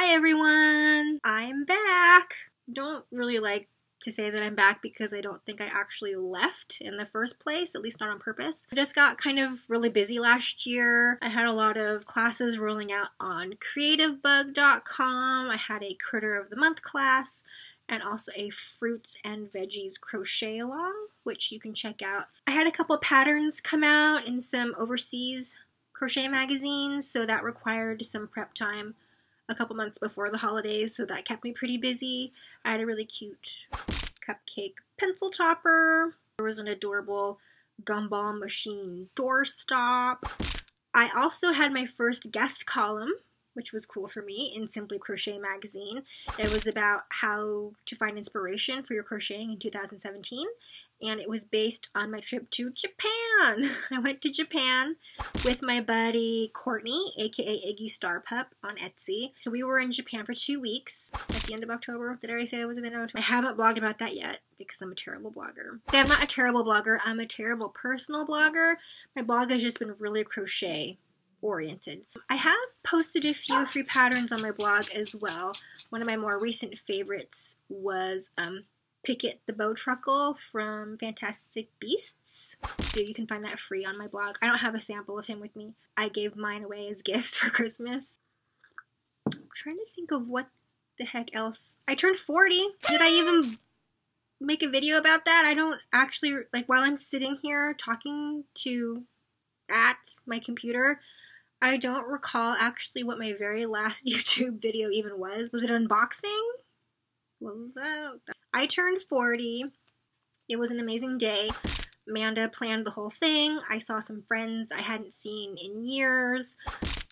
Hi everyone! I'm back! Don't really like to say that I'm back because I don't think I actually left in the first place, at least not on purpose. I just got kind of really busy last year. I had a lot of classes rolling out on creativebug.com. I had a Critter of the Month class and also a fruits and veggies crochet along, which you can check out. I had a couple patterns come out in some overseas crochet magazines, so that required some prep time a couple months before the holidays, so that kept me pretty busy. I had a really cute cupcake pencil topper. There was an adorable gumball machine doorstop. I also had my first guest column, which was cool for me, in Simply Crochet magazine. It was about how to find inspiration for your crocheting in 2017, and it was based on my trip to Japan. I went to Japan with my buddy Courtney, aka Iggy Star Pup, on Etsy. So we were in Japan for 2 weeks at the end of October. Did I already say I was in the end of October? I haven't blogged about that yet because I'm a terrible blogger. Okay, I'm not a terrible blogger, I'm a terrible personal blogger. My blog has just been really crochet oriented. I have posted a few free patterns on my blog as well. One of my more recent favorites was Picket the Bow Truckle from Fantastic Beasts. So you can find that free on my blog. I don't have a sample of him with me. I gave mine away as gifts for Christmas. I'm trying to think of what the heck else. I turned 40. Did I even make a video about that? I don't actually, like, while I'm sitting here talking at my computer, I don't recall actually what my very last YouTube video even was. Was it unboxing? What was that? I turned 40. It was an amazing day. Amanda planned the whole thing. I saw some friends I hadn't seen in years.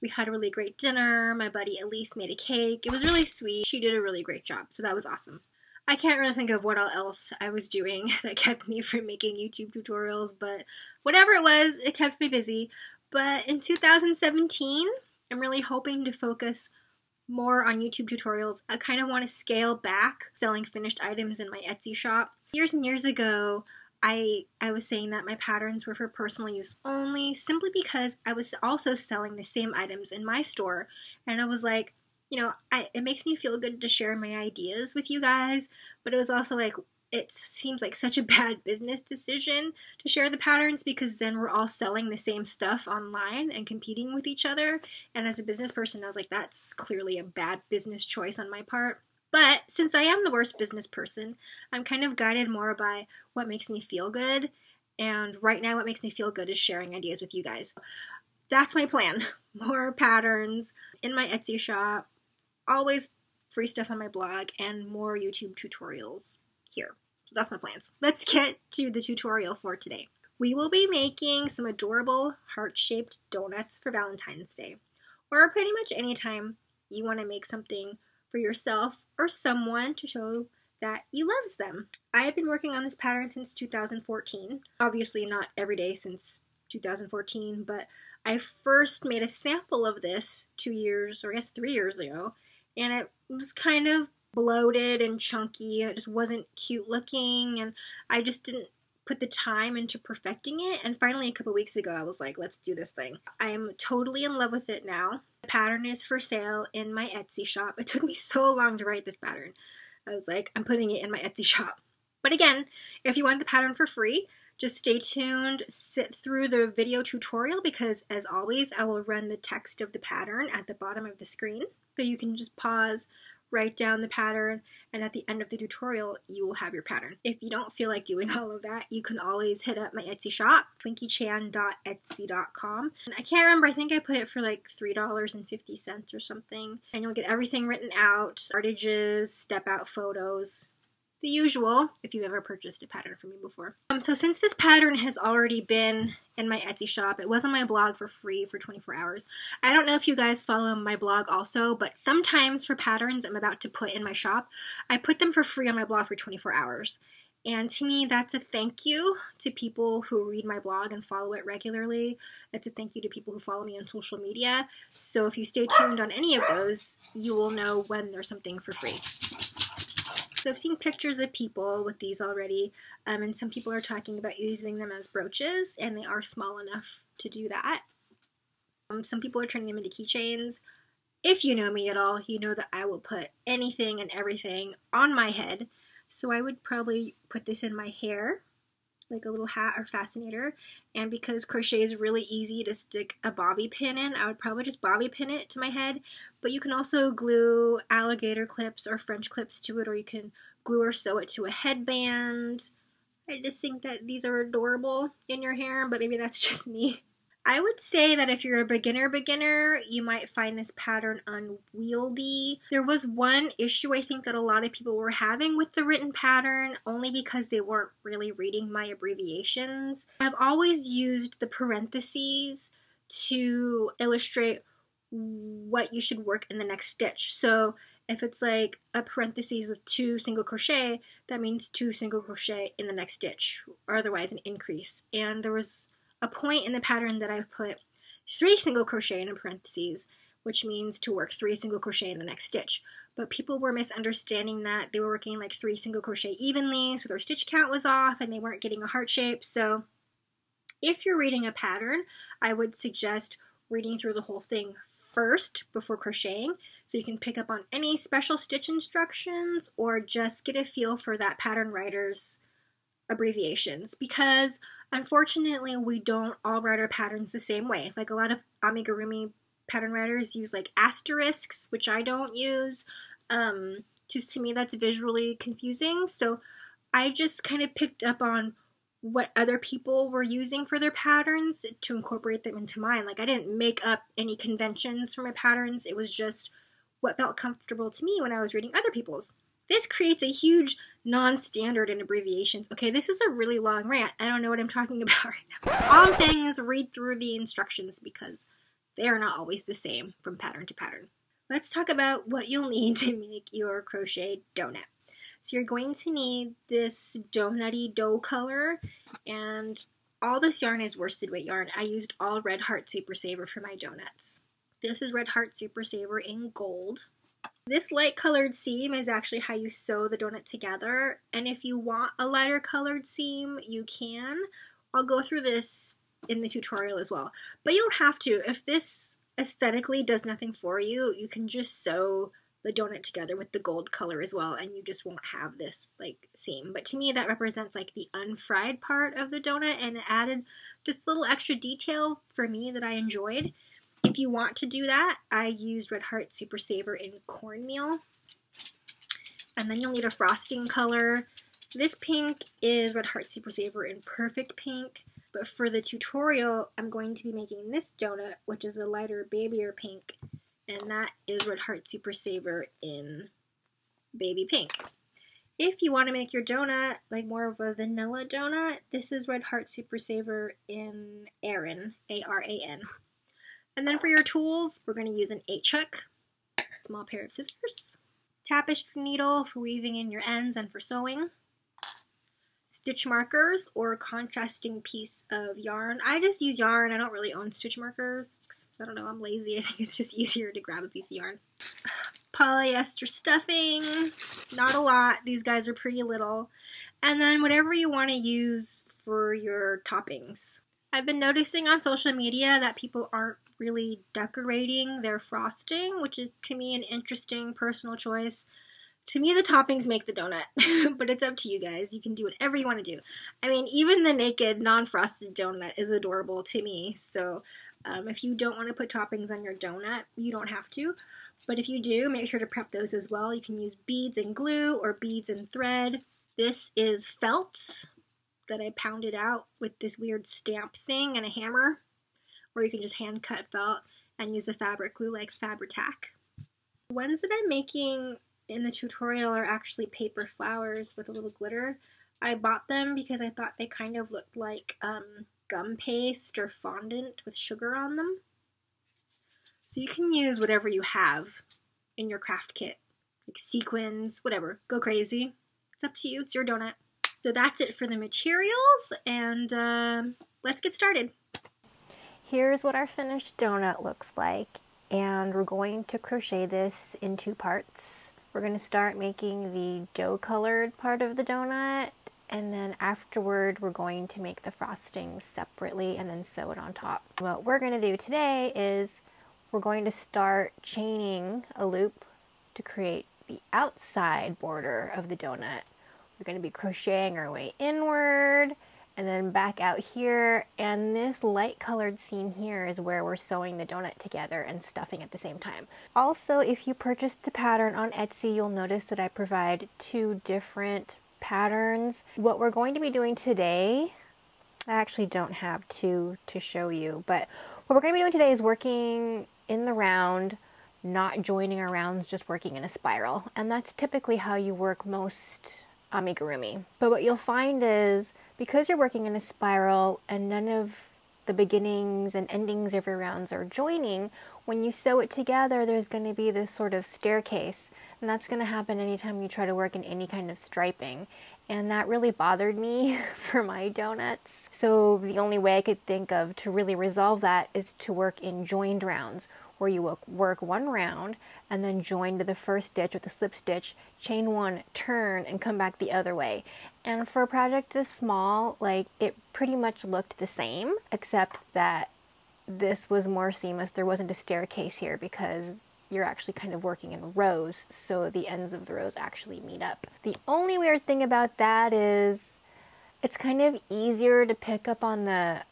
We had a really great dinner. My buddy Elise made a cake. It was really sweet. She did a really great job, so that was awesome. I can't really think of what else I was doing that kept me from making YouTube tutorials, but whatever it was, it kept me busy. But in 2017, I'm really hoping to focus more on YouTube tutorials. I kind of want to scale back selling finished items in my Etsy shop. Years and years ago, I was saying that my patterns were for personal use only, simply because I was also selling the same items in my store, and I was like, you know, it makes me feel good to share my ideas with you guys, but it was also like, it seems like such a bad business decision to share the patterns because then we're all selling the same stuff online and competing with each other. And as a business person, I was like, that's clearly a bad business choice on my part. But since I am the worst business person, I'm kind of guided more by what makes me feel good. And right now, what makes me feel good is sharing ideas with you guys. That's my plan. More patterns in my Etsy shop, always free stuff on my blog, and more YouTube tutorials here. So that's my plans. Let's get to the tutorial for today. We will be making some adorable heart-shaped donuts for Valentine's Day, or pretty much any time you want to make something for yourself or someone to show that you loves them. I have been working on this pattern since 2014. Obviously not every day since 2014, but I first made a sample of this 2 years, or I guess 3 years ago, and it was kind of bloated and chunky, and it just wasn't cute looking, and I just didn't put the time into perfecting it. And finally, a couple weeks ago, I was like, let's do this thing. I am totally in love with it now. The pattern is for sale in my Etsy shop. It took me so long to write this pattern. I was like, I'm putting it in my Etsy shop. But again, if you want the pattern for free, just stay tuned, sit through the video tutorial, because as always, I will run the text of the pattern at the bottom of the screen. So you can just pause, write down the pattern, and at the end of the tutorial, you will have your pattern. If you don't feel like doing all of that, you can always hit up my Etsy shop, twinkiechan.etsy.com. And I can't remember, I think I put it for like $3.50 or something. And you'll get everything written out, artages, step out photos, the usual, if you've ever purchased a pattern from me before. So since this pattern has already been in my Etsy shop, it was on my blog for free for 24 hours. I don't know if you guys follow my blog also, but sometimes for patterns I'm about to put in my shop, I put them for free on my blog for 24 hours. And to me, that's a thank you to people who read my blog and follow it regularly. It's a thank you to people who follow me on social media. So if you stay tuned on any of those, you will know when there's something for free. So I've seen pictures of people with these already, and some people are talking about using them as brooches, and they are small enough to do that. Some people are turning them into keychains. If you know me at all, you know that I will put anything and everything on my head. So I would probably put this in my hair, like a little hat or fascinator. And because crochet is really easy to stick a bobby pin in, I would probably just bobby pin it to my head. But you can also glue alligator clips or French clips to it, or you can glue or sew it to a headband. I just think that these are adorable in your hair, but maybe that's just me. I would say that if you're a beginner, you might find this pattern unwieldy. There was one issue I think that a lot of people were having with the written pattern, only because they weren't really reading my abbreviations. I've always used the parentheses to illustrate what you should work in the next stitch. So if it's like a parentheses with 2 single crochet, that means 2 single crochet in the next stitch, or otherwise an increase. And there was a point in the pattern that I put 3 single crochet in a parentheses, which means to work 3 single crochet in the next stitch. But people were misunderstanding that. They were working like 3 single crochet evenly, so their stitch count was off and they weren't getting a heart shape. So if you're reading a pattern, I would suggest reading through the whole thing first before crocheting, so you can pick up on any special stitch instructions or just get a feel for that pattern writer's abbreviations, because unfortunately we don't all write our patterns the same way. Like a lot of amigurumi pattern writers use like asterisks, which I don't use, because to me that's visually confusing. So I just kind of picked up on what other people were using for their patterns to incorporate them into mine. Like I didn't make up any conventions for my patterns. It was just what felt comfortable to me when I was reading other people's. This creates a huge non-standard in abbreviations. Okay, this is a really long rant. I don't know what I'm talking about right now. All I'm saying is read through the instructions because they are not always the same from pattern to pattern. Let's talk about what you'll need to make your crochet donut. So you're going to need this donutty dough color, and all this yarn is worsted weight yarn. I used all Red Heart Super Saver for my donuts. This is Red Heart Super Saver in gold. This light colored seam is actually how you sew the donut together, and if you want a lighter colored seam, you can. I'll go through this in the tutorial as well, but you don't have to. If this aesthetically does nothing for you, you can just sew the donut together with the gold color as well, and you just won't have this like seam. But to me that represents like the unfried part of the donut, and it added just a little extra detail for me that I enjoyed. If you want to do that, I used Red Heart Super Saver in cornmeal. And then you'll need a frosting color. This pink is Red Heart Super Saver in Perfect Pink. But for the tutorial, I'm going to be making this donut, which is a lighter babyer pink. And that is Red Heart Super Saver in Baby Pink. If you want to make your donut like more of a vanilla donut, this is Red Heart Super Saver in Aran, A-R-A-N. And then for your tools, we're going to use an H-hook, small pair of scissors, tapestry needle for weaving in your ends and for sewing, stitch markers or contrasting piece of yarn. I just use yarn. I don't really own stitch markers. I don't know, I'm lazy. I think it's just easier to grab a piece of yarn. Polyester stuffing, not a lot. These guys are pretty little. And then whatever you want to use for your toppings. I've been noticing on social media that people aren't really decorating their frosting, which is to me an interesting personal choice. To me, the toppings make the donut, but it's up to you guys. You can do whatever you want to do. I mean, even the naked, non-frosted donut is adorable to me, so if you don't want to put toppings on your donut, you don't have to. But if you do, make sure to prep those as well. You can use beads and glue or beads and thread. This is felt that I pounded out with this weird stamp thing and a hammer. Or you can just hand cut felt and use a fabric glue like Fabri-Tac. The ones that I'm making in the tutorial are actually paper flowers with a little glitter. I bought them because I thought they kind of looked like gum paste or fondant with sugar on them. So you can use whatever you have in your craft kit, like sequins, whatever. Go crazy. It's up to you. It's your donut. So that's it for the materials, and let's get started. Here's what our finished donut looks like, and we're going to crochet this in 2 parts. We're going to start making the dough colored part of the donut, and then afterward we're going to make the frosting separately and then sew it on top. What we're going to do today is we're going to start chaining a loop to create the outside border of the donut. We're going to be crocheting our way inward and then back out here, and this light colored seam here is where we're sewing the donut together and stuffing at the same time. Also, if you purchase the pattern on Etsy, you'll notice that I provide 2 different patterns. What we're going to be doing today, I actually don't have 2 to show you, but what we're going to be doing today is working in the round, not joining our rounds, just working in a spiral. And that's typically how you work most amigurumi. But what you'll find is, because you're working in a spiral and none of the beginnings and endings of your rounds are joining, when you sew it together, there's going to be this sort of staircase. And that's going to happen anytime you try to work in any kind of striping. And that really bothered me for my donuts. So the only way I could think of to really resolve that is to work in joined rounds, where you will work one round and then join to the first stitch with a slip stitch, chain 1, turn, and come back the other way. And for a project this small, like, it pretty much looked the same, except that this was more seamless. There wasn't a staircase here because you're actually kind of working in rows, so the ends of the rows actually meet up. The only weird thing about that is it's kind of easier to pick up on the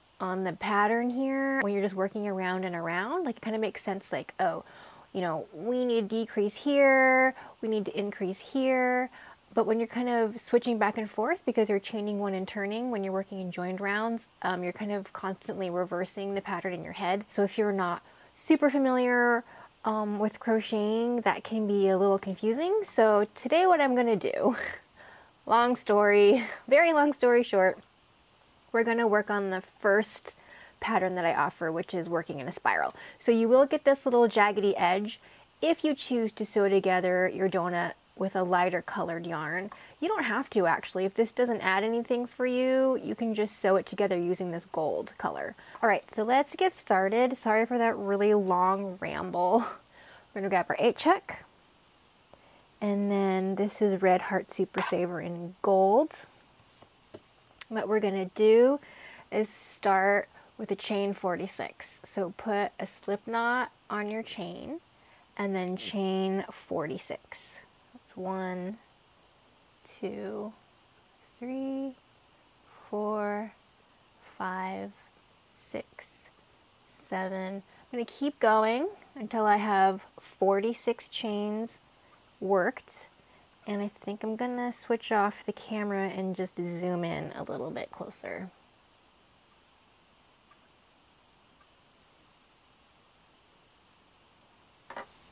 pattern here when you're just working around and around. Like, it kind of makes sense, like, oh, you know, we need to decrease here, we need to increase here. But when you're kind of switching back and forth because you're chaining 1 and turning, when you're working in joined rounds, you're kind of constantly reversing the pattern in your head. So if you're not super familiar with crocheting, that can be a little confusing. So today what I'm gonna do, long story, very long story short, we're gonna work on the first pattern that I offer, which is working in a spiral. So you will get this little jaggedy edge if you choose to sew together your donut with a lighter colored yarn. You don't have to, actually. If this doesn't add anything for you, you can just sew it together using this gold color. All right, so let's get started. Sorry for that really long ramble. We're gonna grab our 8-check, and then this is Red Heart Super Saver in gold. What we're gonna do is start with a chain 46. So put a slip knot on your chain and then chain 46. That's 1, 2, 3, 4, 5, 6, 7. I'm going to keep going until I have 46 chains worked. And I think I'm going to switch off the camera and just zoom in a little bit closer.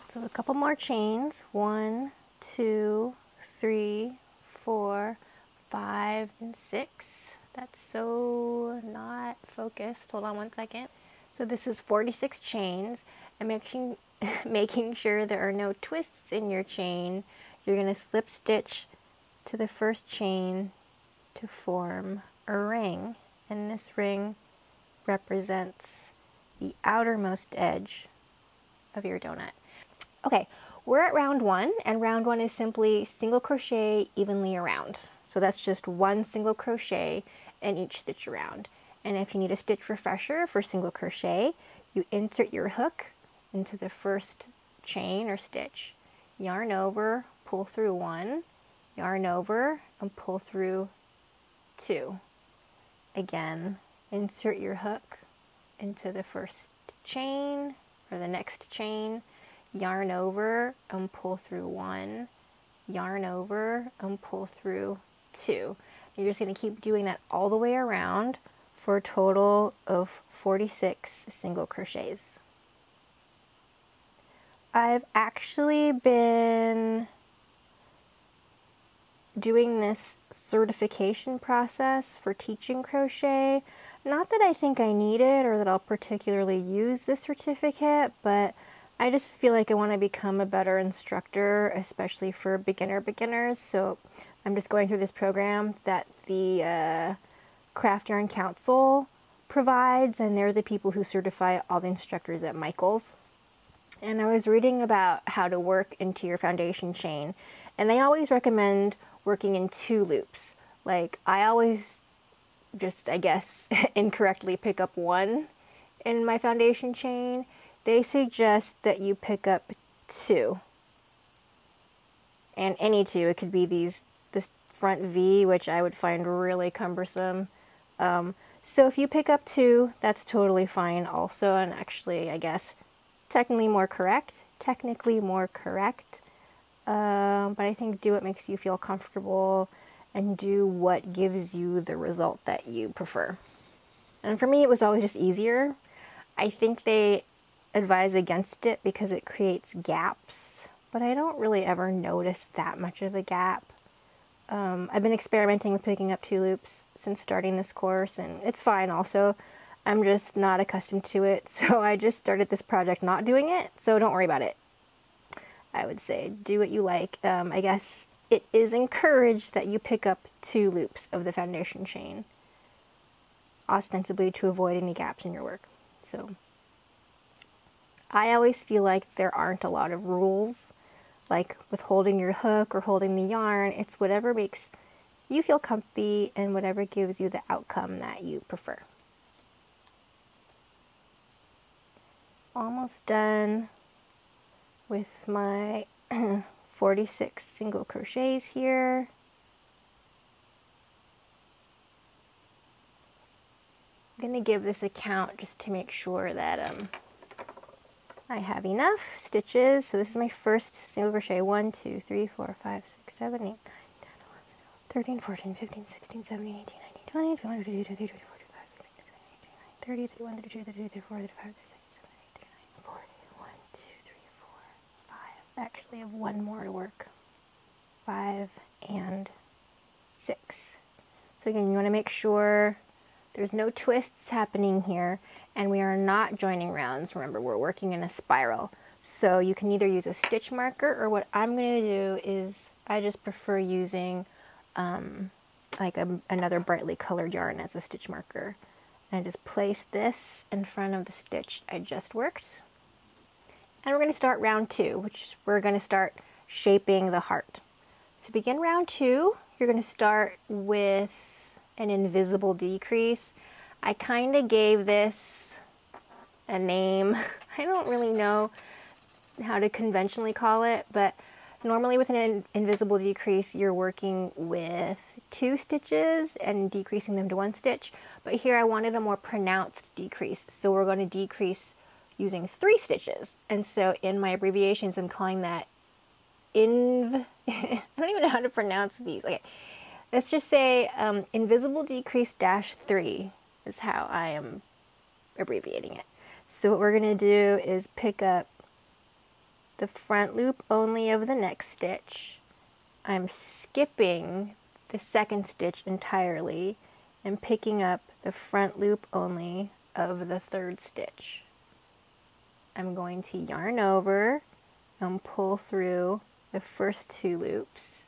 So a couple more chains. 1, 2, 3, 4, 5, and 6. That's so not focused. Hold on one second. So this is 46 chains, and making sure there are no twists in your chain, you're going to slip stitch to the first chain to form a ring. And this ring represents the outermost edge of your donut. Okay, we're at round 1, and round 1 is simply single crochet evenly around. So that's just 1 single crochet in each stitch around. And if you need a stitch refresher for single crochet, you insert your hook into the first chain or stitch, yarn over, pull through 1, yarn over, and pull through 2. Again, insert your hook into the first chain or the next chain, yarn over and pull through 1, yarn over and pull through 2. You're just going to keep doing that all the way around for a total of 46 single crochets. I've actually been doing this certification process for teaching crochet. Not that I think I need it or that I'll particularly use this certificate, but I just feel like I want to become a better instructor, especially for beginners. So I'm just going through this program that the Craft Yarn Council provides, and they're the people who certify all the instructors at Michaels. And I was reading about how to work into your foundation chain, and they always recommend working in 2 loops. Like, I always just, I guess, incorrectly pick up 1 in my foundation chain, they suggest that you pick up 2. And any 2, it could be this front V, which I would find really cumbersome. So if you pick up 2, that's totally fine also, and actually, I guess, technically more correct. But I think do what makes you feel comfortable and do what gives you the result that you prefer. And for me, it was always just easier. I think they advise against it because it creates gaps, but I don't really ever notice that much of a gap. I've been experimenting with picking up 2 loops since starting this course, and it's fine also. I'm just not accustomed to it, so I just started this project not doing it, so don't worry about it. I would say do what you like. I guess it is encouraged that you pick up 2 loops of the foundation chain, ostensibly to avoid any gaps in your work. So I always feel like there aren't a lot of rules, like with holding your hook or holding the yarn. It's whatever makes you feel comfy and whatever gives you the outcome that you prefer. Almost done with my 46 single crochets here. I'm going to give this a count just to make sure that I have enough stitches. So this is my first single crochet. 1, 2, 3, 4, 5, 6, 7, 8, 9, 10, 11, 13, 14, 15, 16, 17, 18, 19, 20, 21, 22, 23, 24, 25, 26, 27, 28, 29, 30, 31, 32, 33, 34, 35, 36, 37, 38, 39, 40. 1, 2, 3, 4, 5. I actually have one more to work. 5 and 6. So again, you want to make sure there's no twists happening here, and we are not joining rounds. Remember, we're working in a spiral. So you can either use a stitch marker, or what I'm going to do is I just prefer using another brightly colored yarn as a stitch marker. And just place this in front of the stitch I just worked. And we're going to start round 2, which we're going to start shaping the heart. To begin round 2, you're going to start with an invisible decrease. I kind of gave this a name. I don't really know how to conventionally call it, but normally with an invisible decrease, you're working with 2 stitches and decreasing them to 1 stitch. But here I wanted a more pronounced decrease, so we're going to decrease using 3 stitches. And so in my abbreviations, I'm calling that I don't even know how to pronounce these. Okay, let's just say invisible decrease -3 is how I am abbreviating it. So what we're going to do is pick up the front loop only of the next stitch. I'm skipping the 2nd stitch entirely and picking up the front loop only of the 3rd stitch. I'm going to yarn over and pull through the first 2 loops,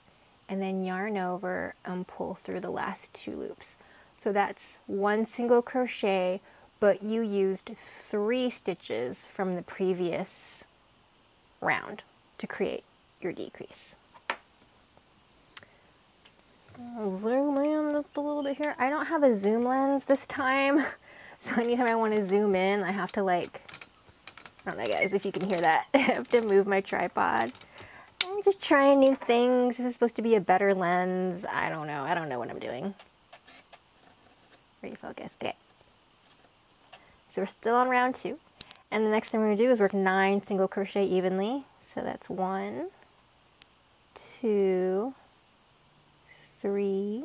and then yarn over and pull through the last 2 loops. So that's 1 single crochet, but you used 3 stitches from the previous round to create your decrease. I'll zoom in just a little bit here. I don't have a zoom lens this time, so anytime I want to zoom in, I have to I don't know guys if you can hear that, I have to move my tripod. I'm just trying new things. This is supposed to be a better lens. I don't know what I'm doing. Refocus. Okay. So we're still on round 2. And the next thing we're going to do is work 9 single crochet evenly. So that's 1, 2, 3,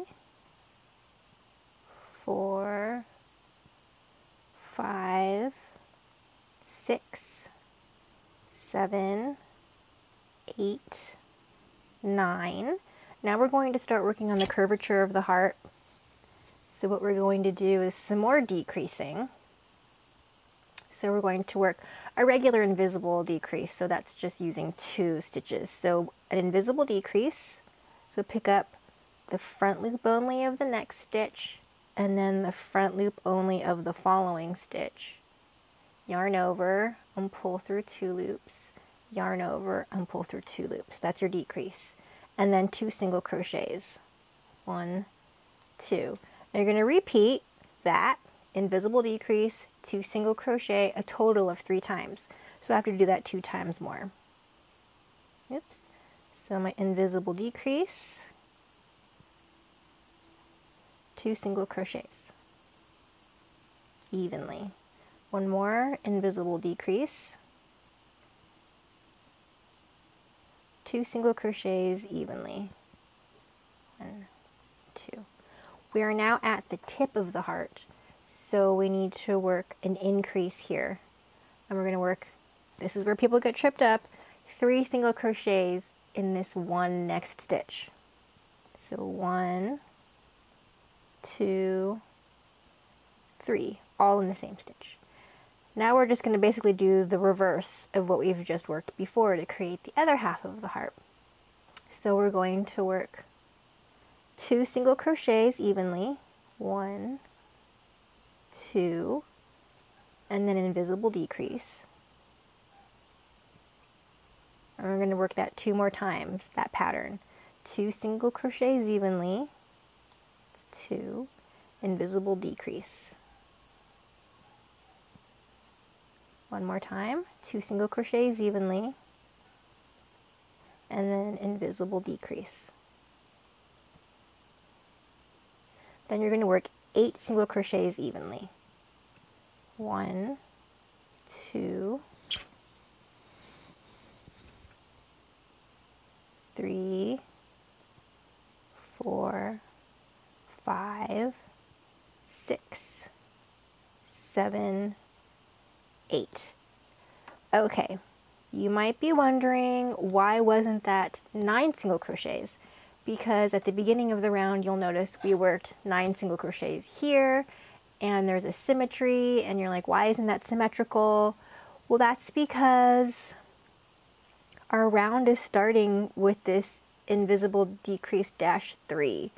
4, 5, 6, 7, 8, 9. Now we're going to start working on the curvature of the heart. So what we're going to do is some more decreasing. So we're going to work a regular invisible decrease. So that's just using 2 stitches. So an invisible decrease. So pick up the front loop only of the next stitch, and then the front loop only of the following stitch. Yarn over and pull through 2 loops. Yarn over and pull through 2 loops. That's your decrease. And then 2 single crochets. 1, 2. And you're going to repeat that invisible decrease, 2 single crochet, a total of 3 times. So I have to do that 2 times more. Oops. So my invisible decrease, 2 single crochets evenly. One more invisible decrease, 2 single crochets evenly. 1, 2. We are now at the tip of the heart, so we need to work an increase here. And we're going to work, this is where people get tripped up, 3 single crochets in this one next stitch. So 1, 2, 3, all in the same stitch. Now we're just going to basically do the reverse of what we've just worked before to create the other half of the heart. So we're going to work 2 single crochets evenly, 1, 2, and then an invisible decrease. And we're going to work that 2 more times, that pattern. 2 single crochets evenly, 2, invisible decrease. One more time, 2 single crochets evenly, and then invisible decrease. Then you're going to work 8 single crochets evenly. 1, 2, 3, 4, 5, 6, 7, 8. Okay, you might be wondering, why wasn't that 9 single crochets? Because at the beginning of the round, you'll notice we worked 9 single crochets here, and there's a symmetry, and you're like, why isn't that symmetrical? Well, that's because our round is starting with this invisible decrease dash 3,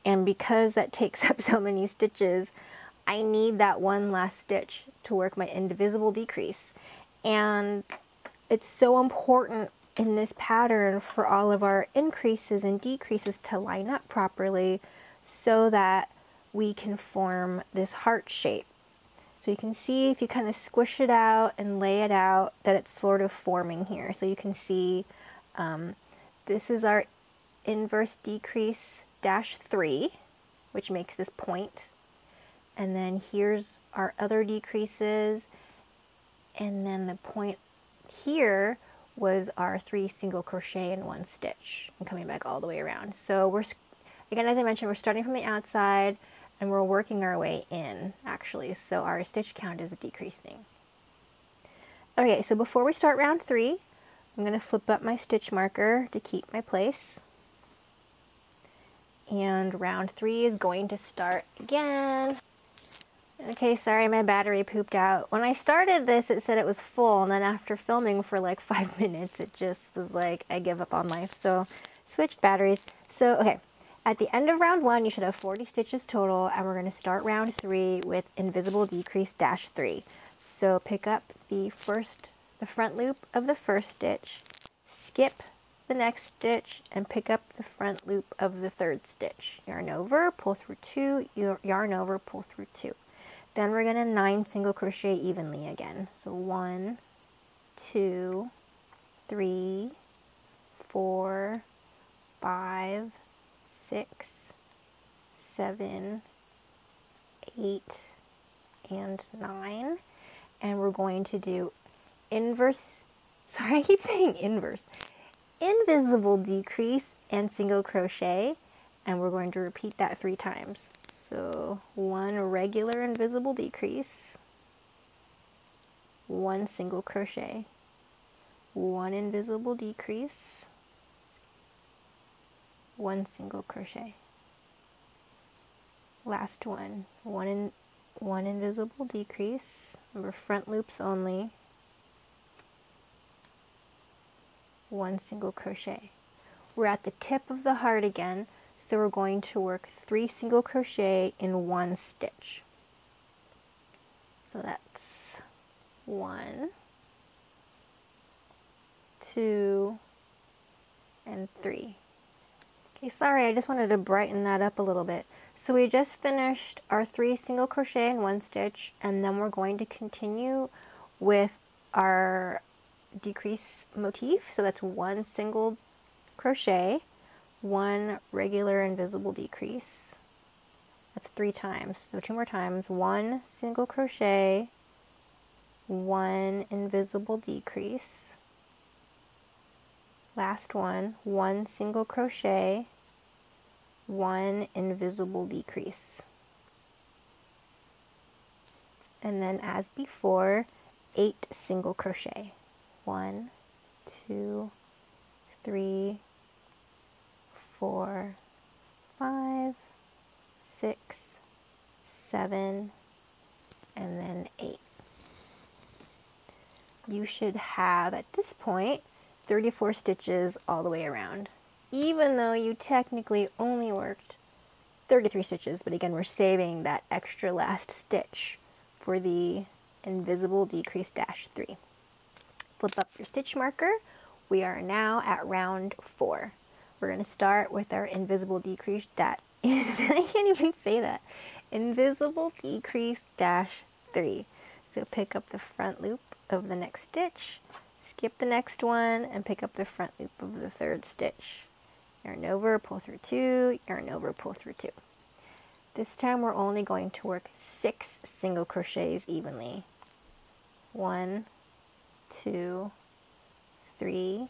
and because that takes up so many stitches, I need that one last stitch to work my invisible decrease. And it's so important in this pattern for all of our increases and decreases to line up properly so that we can form this heart shape. So you can see if you kind of squish it out and lay it out that it's sort of forming here. So you can see this is our inverse decrease dash 3, which makes this point. And then here's our other decreases, and then the point here was our 3 single crochet in 1 stitch and coming back all the way around. So we're, again, as I mentioned, we're starting from the outside and we're working our way in actually, so our stitch count is decreasing. Okay, so before we start round 3, I'm going to flip up my stitch marker to keep my place. And round 3 is going to start again. Okay, sorry, my battery pooped out. When I started this, it said it was full, and then after filming for like 5 minutes, it just was like, I give up on life. So, switched batteries. So, okay, at the end of round 1, you should have 40 stitches total, and we're going to start round 3 with invisible decrease dash 3. So, pick up the front loop of the first stitch, skip the next stitch, and pick up the front loop of the third stitch. Yarn over, pull through 2, yarn over, pull through 2. Then we're going to 9 single crochet evenly again. So 1, 2, 3, 4, 5, 6, 7, 8, and 9. And we're going to do inverse, sorry, I keep saying inverse, invisible decrease and single crochet, and we're going to repeat that 3 times. So 1 regular invisible decrease, 1 single crochet, 1 invisible decrease, 1 single crochet. Last one, 1 invisible decrease, remember front loops only, 1 single crochet. We're at the tip of the heart again, so we're going to work 3 single crochet in 1 stitch. So that's 1, 2, and 3. Okay, sorry, I just wanted to brighten that up a little bit. So we just finished our 3 single crochet in 1 stitch, and then we're going to continue with our decrease motif. So that's 1 single crochet, 1 regular invisible decrease. That's 3 times. So 2 more times. 1 single crochet, 1 invisible decrease. Last one, 1 single crochet, 1 invisible decrease. And then as before, 8 single crochet. 1, 2, 3, 4, 5, 6, 7, and then 8. You should have, at this point, 34 stitches all the way around, even though you technically only worked 33 stitches, but again, we're saving that extra last stitch for the invisible decrease dash 3. Flip up your stitch marker. We are now at round 4. We're going to start with our invisible decrease I can't even say that. Invisible decrease dash 3. So pick up the front loop of the next stitch, skip the next one, and pick up the front loop of the third stitch. Yarn over, pull through 2, yarn over, pull through 2. This time we're only going to work 6 single crochets evenly. 1, 2, 3,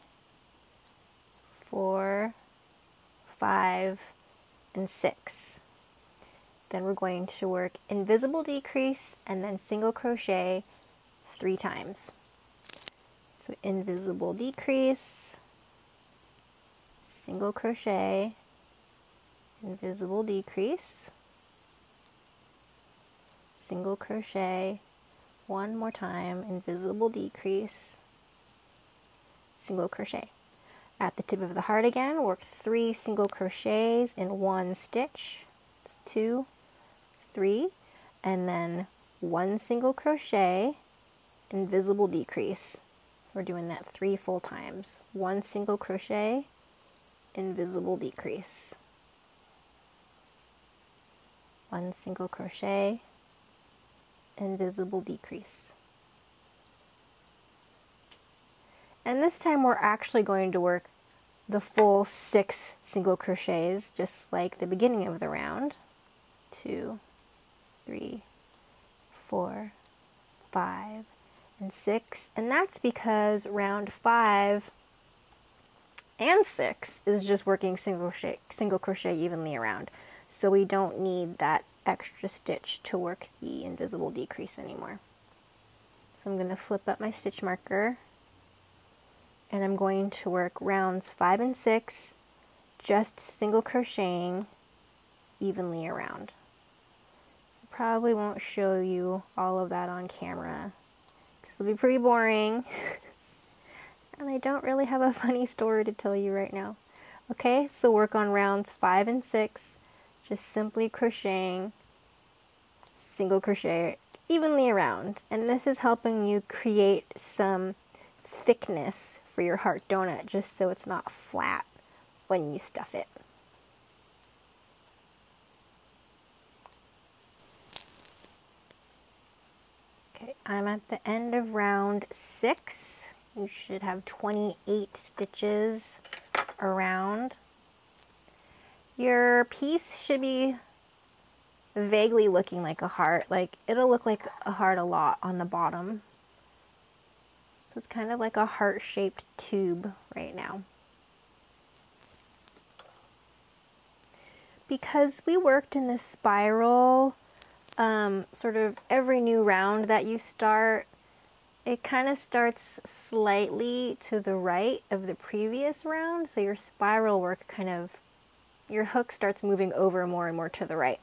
4, 5, and 6. Then we're going to work invisible decrease and then single crochet 3 times. So invisible decrease, single crochet, invisible decrease, single crochet, 1 more time, invisible decrease, single crochet. At the tip of the heart again, work 3 single crochets in 1 stitch. 2, 3, and then 1 single crochet, invisible decrease. We're doing that 3 full times. 1 single crochet, invisible decrease. 1 single crochet, invisible decrease. And this time we're actually going to work the full 6 single crochets, just like the beginning of the round. 2, 3, 4, 5, and 6. And that's because round 5 and 6 is just working single crochet evenly around. So we don't need that extra stitch to work the invisible decrease anymore. So I'm going to flip up my stitch marker, and I'm going to work rounds 5 and 6 just single crocheting evenly around. I probably won't show you all of that on camera because it'll be pretty boring and I don't really have a funny story to tell you right now. Okay, so work on rounds 5 and 6 just simply crocheting single crochet evenly around, and this is helping you create some thickness for your heart donut just so it's not flat when you stuff it. Okay, I'm at the end of round 6. You should have 28 stitches around. Your piece should be vaguely looking like a heart. Like, it'll look like a heart a lot on the bottom. So it's kind of like a heart-shaped tube right now. Because we worked in this spiral, sort of every new round that you start, it kind of starts slightly to the right of the previous round. So your spiral work kind of, your hook starts moving over more and more to the right.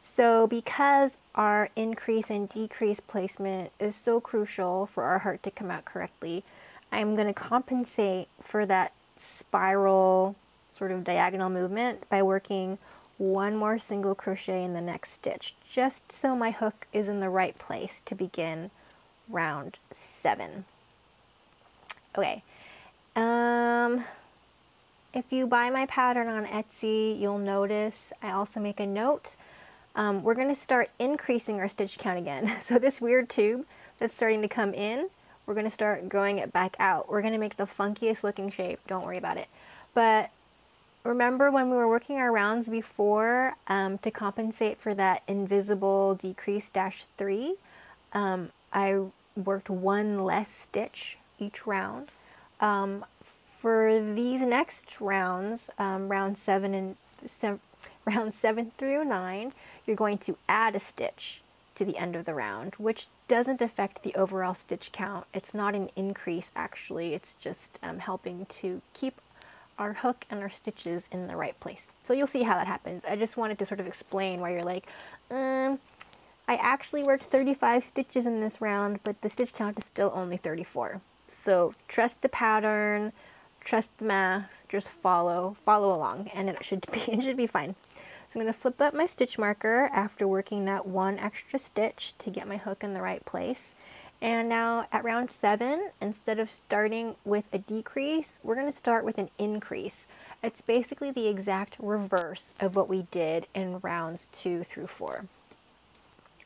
So because our increase and decrease placement is so crucial for our heart to come out correctly, I'm going to compensate for that spiral sort of diagonal movement by working 1 more single crochet in the next stitch, just so my hook is in the right place to begin round 7. Okay, if you buy my pattern on Etsy, you'll notice I also make a note. We're going to start increasing our stitch count again. So this weird tube that's starting to come in, we're going to start growing it back out. We're going to make the funkiest looking shape, don't worry about it. But remember when we were working our rounds before, to compensate for that invisible decrease -3, I worked one less stitch each round. For these next rounds, round 7 through 9, you're going to add a stitch to the end of the round, which doesn't affect the overall stitch count. It's not an increase actually, it's just helping to keep our hook and our stitches in the right place. So you'll see how that happens. I just wanted to sort of explain why you're like, I actually worked 35 stitches in this round, but the stitch count is still only 34. So trust the pattern, trust the math, just follow along, and it should be fine. So I'm going to flip up my stitch marker after working that one extra stitch to get my hook in the right place. And now at round 7, instead of starting with a decrease, we're going to start with an increase. It's basically the exact reverse of what we did in rounds 2 through 4.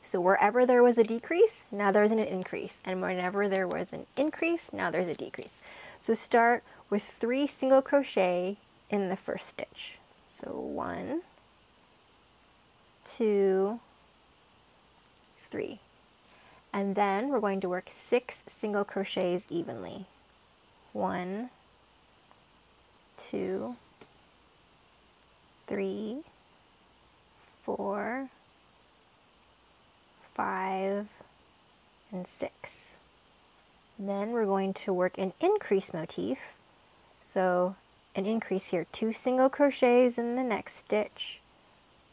So wherever there was a decrease, now there's an increase. And whenever there was an increase, now there's a decrease. So start with 3 single crochet in the first stitch. So 1, 2, 3. And then we're going to work 6 single crochets evenly. 1, 2, 3, 4, 5, and 6. Then we're going to work an increase motif. So an increase here, 2 single crochets in the next stitch,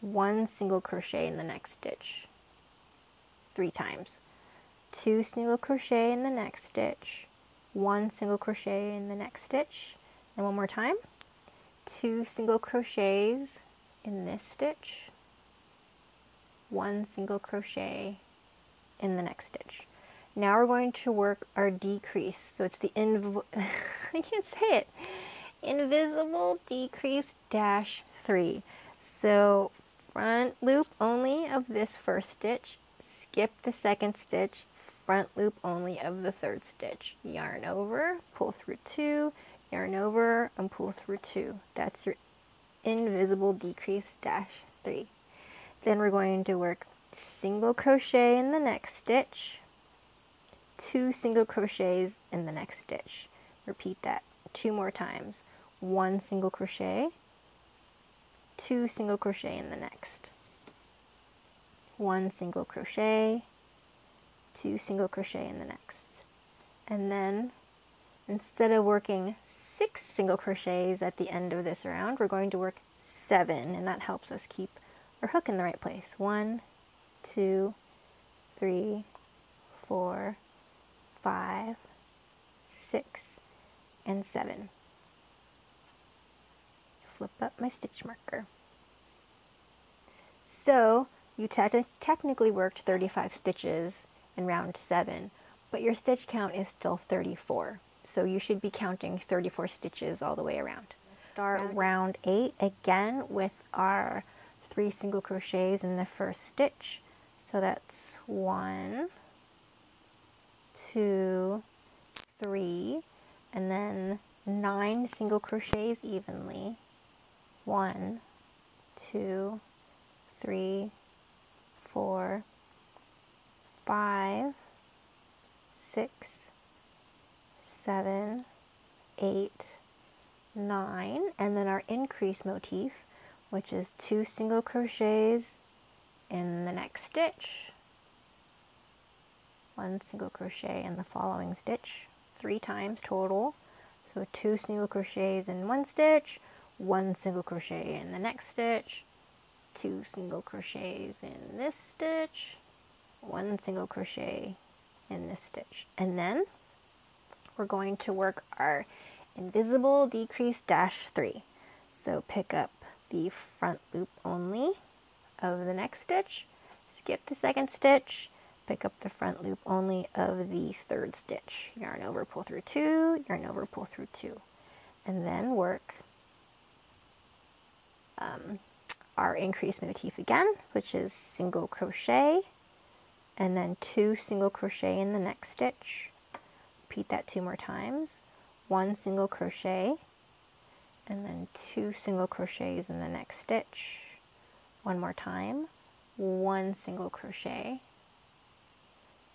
1 single crochet in the next stitch, 3 times. 2 single crochet in the next stitch, 1 single crochet in the next stitch, and one more time. 2 single crochets in this stitch, 1 single crochet in the next stitch. Now we're going to work our decrease. So it's the I can't say it. Invisible decrease -3. So front loop only of this first stitch, skip the second stitch, front loop only of the third stitch. Yarn over, pull through 2, yarn over, and pull through 2. That's your invisible decrease -3. Then we're going to work single crochet in the next stitch, 2 single crochets in the next stitch. Repeat that 2 more times. 1 single crochet, 2 single crochet in the next, 1 single crochet, 2 single crochet in the next. And then instead of working 6 single crochets at the end of this round, we're going to work 7, and that helps us keep our hook in the right place. 1, 2, 3, 4, 5, 6, and 7. Flip up my stitch marker. So you technically worked 35 stitches in round 7, but your stitch count is still 34. So you should be counting 34 stitches all the way around. Start round 8 again with our 3 single crochets in the first stitch. So that's 1, 2, 3, and then 9 single crochets evenly. 1, 2, 3, 4, 5, 6, 7, 8, 9, and then our increase motif, which is 2 single crochets in the next stitch, 1 single crochet in the following stitch, 3 times total. So 2 single crochets in one stitch, 1 single crochet in the next stitch, 2 single crochets in this stitch, 1 single crochet in this stitch. And then we're going to work our invisible decrease -3. So pick up the front loop only of the next stitch, skip the second stitch, pick up the front loop only of the third stitch. Yarn over, pull through 2, yarn over, pull through 2. And then work our increase motif again, which is single crochet, and then 2 single crochet in the next stitch, repeat that 2 more times. 1 single crochet, and then 2 single crochets in the next stitch. 1 more time. 1 single crochet,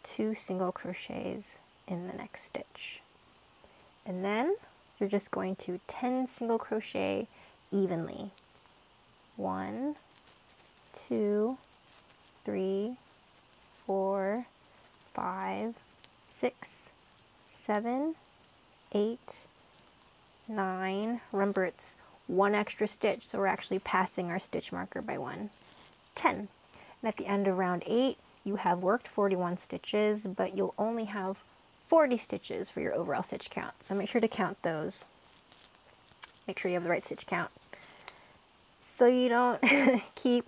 2 single crochets in the next stitch. And then you're just going to 10 single crochet evenly. 1, 2, 3, 4, 5, 6, 7, 8, 9. Remember, it's 1 extra stitch, so we're actually passing our stitch marker by 1. 10. And at the end of round 8, you have worked 41 stitches, but you'll only have 40 stitches for your overall stitch count. So make sure to count those. Make sure you have the right stitch count, so you don't keep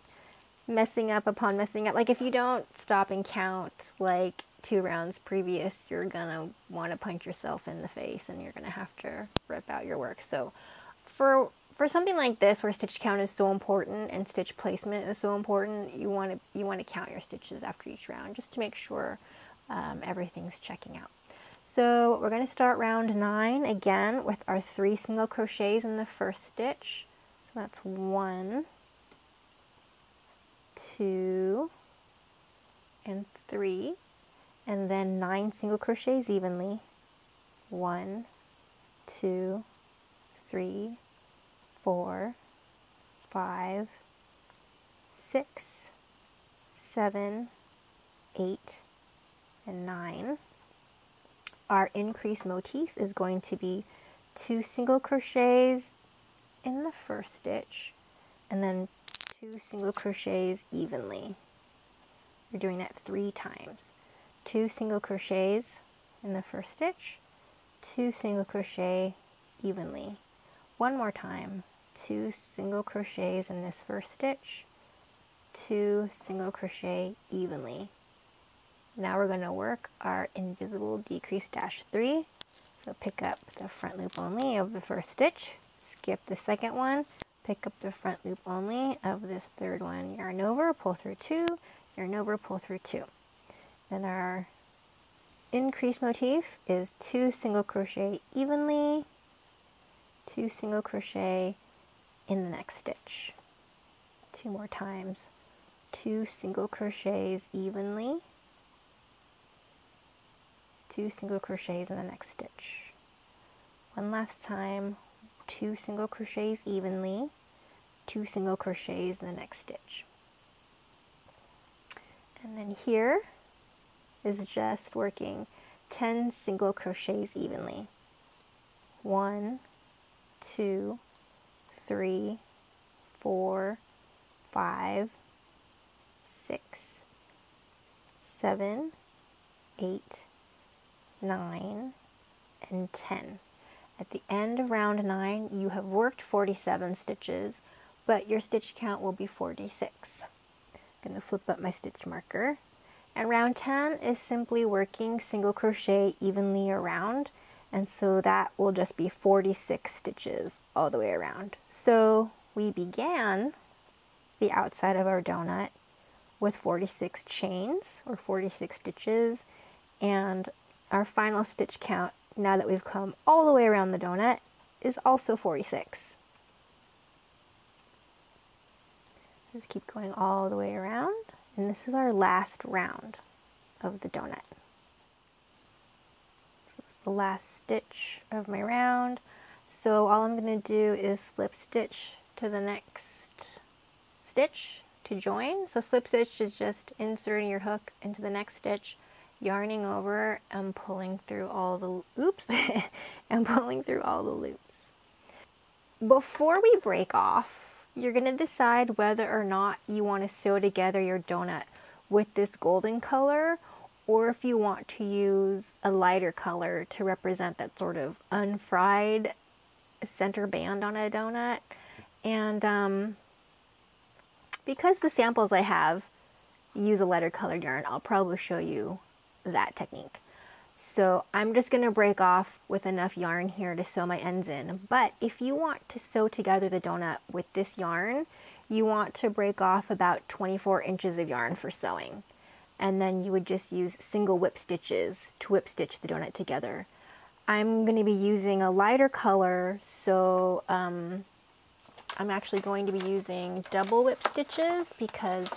messing up upon messing up. Like, if you don't stop and count like 2 rounds previous, you're gonna want to punch yourself in the face and you're gonna have to rip out your work. So for something like this, where stitch count is so important and stitch placement is so important, you want to count your stitches after each round, just to make sure everything's checking out. So we're going to start round 9 again with our 3 single crochets in the first stitch. So that's 1, 2, and 3, and then 9 single crochets evenly. 1, 2, 3, 4, 5, 6, 7, 8, and 9. Our increase motif is going to be 2 single crochets in the first stitch, and then 2 single crochets evenly. You're doing that 3 times. 2 single crochets in the first stitch, 2 single crochet evenly. 1 more time. 2 single crochets in this first stitch, 2 single crochet evenly. Now we're going to work our invisible decrease dash 3. So pick up the front loop only of the first stitch, skip the second one, pick up the front loop only of this third one, yarn over, pull through 2, yarn over, pull through 2. Then our increase motif is 2 single crochet evenly, 2 single crochet in the next stitch. 2 more times. 2 single crochets evenly, 2 single crochets in the next stitch. One last time. 2 single crochets evenly, 2 single crochets in the next stitch. And then here is just working 10 single crochets evenly. 1, 2, 3, 4, 5, 6, 7, 8, 9, and 10. At the end of round 9, you have worked 47 stitches, but your stitch count will be 46. I'm going to flip up my stitch marker. And round 10 is simply working single crochet evenly around, and so that will just be 46 stitches all the way around. So we began the outside of our donut with 46 chains, or 46 stitches, and our final stitch count, now that we've come all the way around the donut, is also 46. Just keep going all the way around, and this is our last round of the donut. This is the last stitch of my round, so all I'm going to do is slip stitch to the next stitch to join. So slip stitch is just inserting your hook into the next stitch, yarning over and pulling through all the loops. Before we break off, you're going to decide whether or not you want to sew together your donut with this golden color, or if you want to use a lighter color to represent that sort of unfried center band on a donut. And because the samples I have use a lighter colored yarn, I'll probably show you that technique. So I'm just going to break off with enough yarn here to sew my ends in. But if you want to sew together the donut with this yarn, you want to break off about 24 inches of yarn for sewing. And then you would just use single whip stitches to whip stitch the donut together. I'm going to be using a lighter color, so I'm actually going to be using double whip stitches because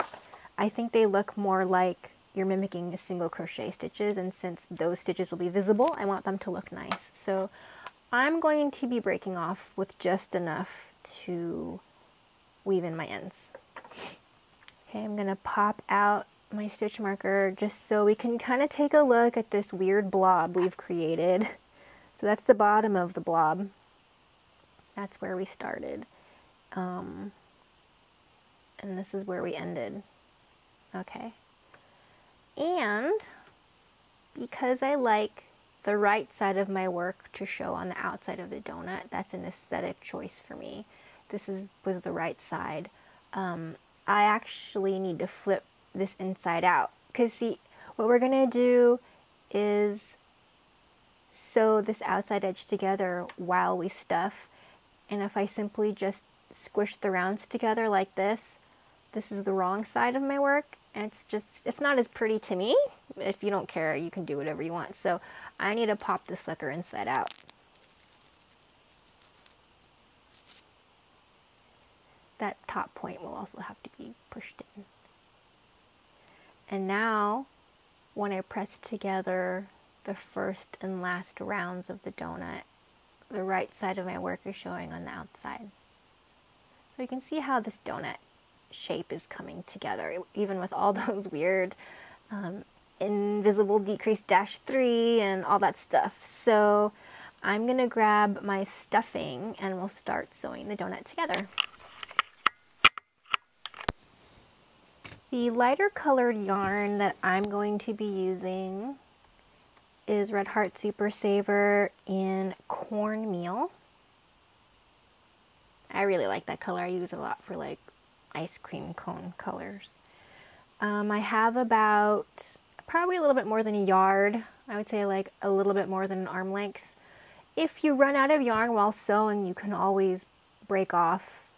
I think they look more like you're mimicking single crochet stitches, and since those stitches will be visible, I want them to look nice. So I'm going to be breaking off with just enough to weave in my ends. Okay, I'm going to pop out my stitch marker just so we can kind of take a look at this weird blob we've created. So that's the bottom of the blob. That's where we started. And this is where we ended. Okay. And because I like the right side of my work to show on the outside of the donut, that's an aesthetic choice for me. This was the right side. I actually need to flip this inside out. Because see, what we're going to do is sew this outside edge together while we stuff. And if I simply just squish the rounds together like this is the wrong side of my work. And it's not as pretty to me. If you don't care, you can do whatever you want. So I need to pop this sucker inside out. That top point will also have to be pushed in. And now, when I press together the first and last rounds of the donut, the right side of my work is showing on the outside. So you can see how this donut shape is coming together, even with all those weird invisible decrease -3 and all that stuff. So I'm gonna grab my stuffing and we'll start sewing the donut together. The lighter colored yarn that I'm going to be using is Red Heart Super Saver in cornmeal. I really like that color. I use it a lot for like ice cream cone colors. I have about probably a little bit more than a yard. I would say like a little bit more than an arm length. If you run out of yarn while sewing, you can always break off,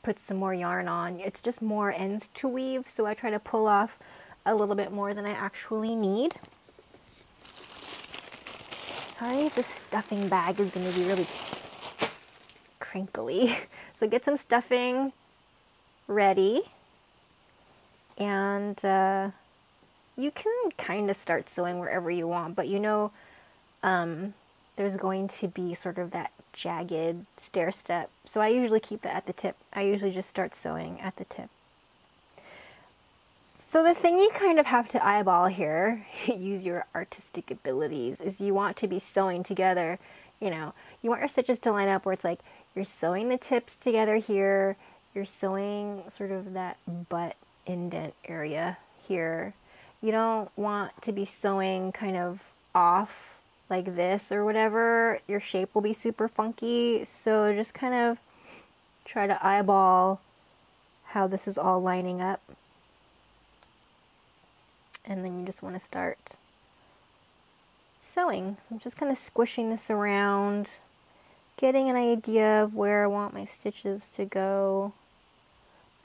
put some more yarn on. It's just more ends to weave, so I try to pull off a little bit more than I actually need. Sorry if the stuffing bag is going to be really crinkly. So get some stuffing ready, and you can kind of start sewing wherever you want, but you know there's going to be sort of that jagged stair step, so I usually keep that at the tip. I usually just start sewing at the tip. So the thing you kind of have to eyeball here, use your artistic abilities, is you want to be sewing together, you know, you want your stitches to line up where it's like you're sewing the tips together here, you're sewing sort of that butt indent area here. You don't want to be sewing kind of off like this or whatever. Your shape will be super funky, so just kind of try to eyeball how this is all lining up. And then you just want to start sewing. So I'm just kind of squishing this around, getting an idea of where I want my stitches to go.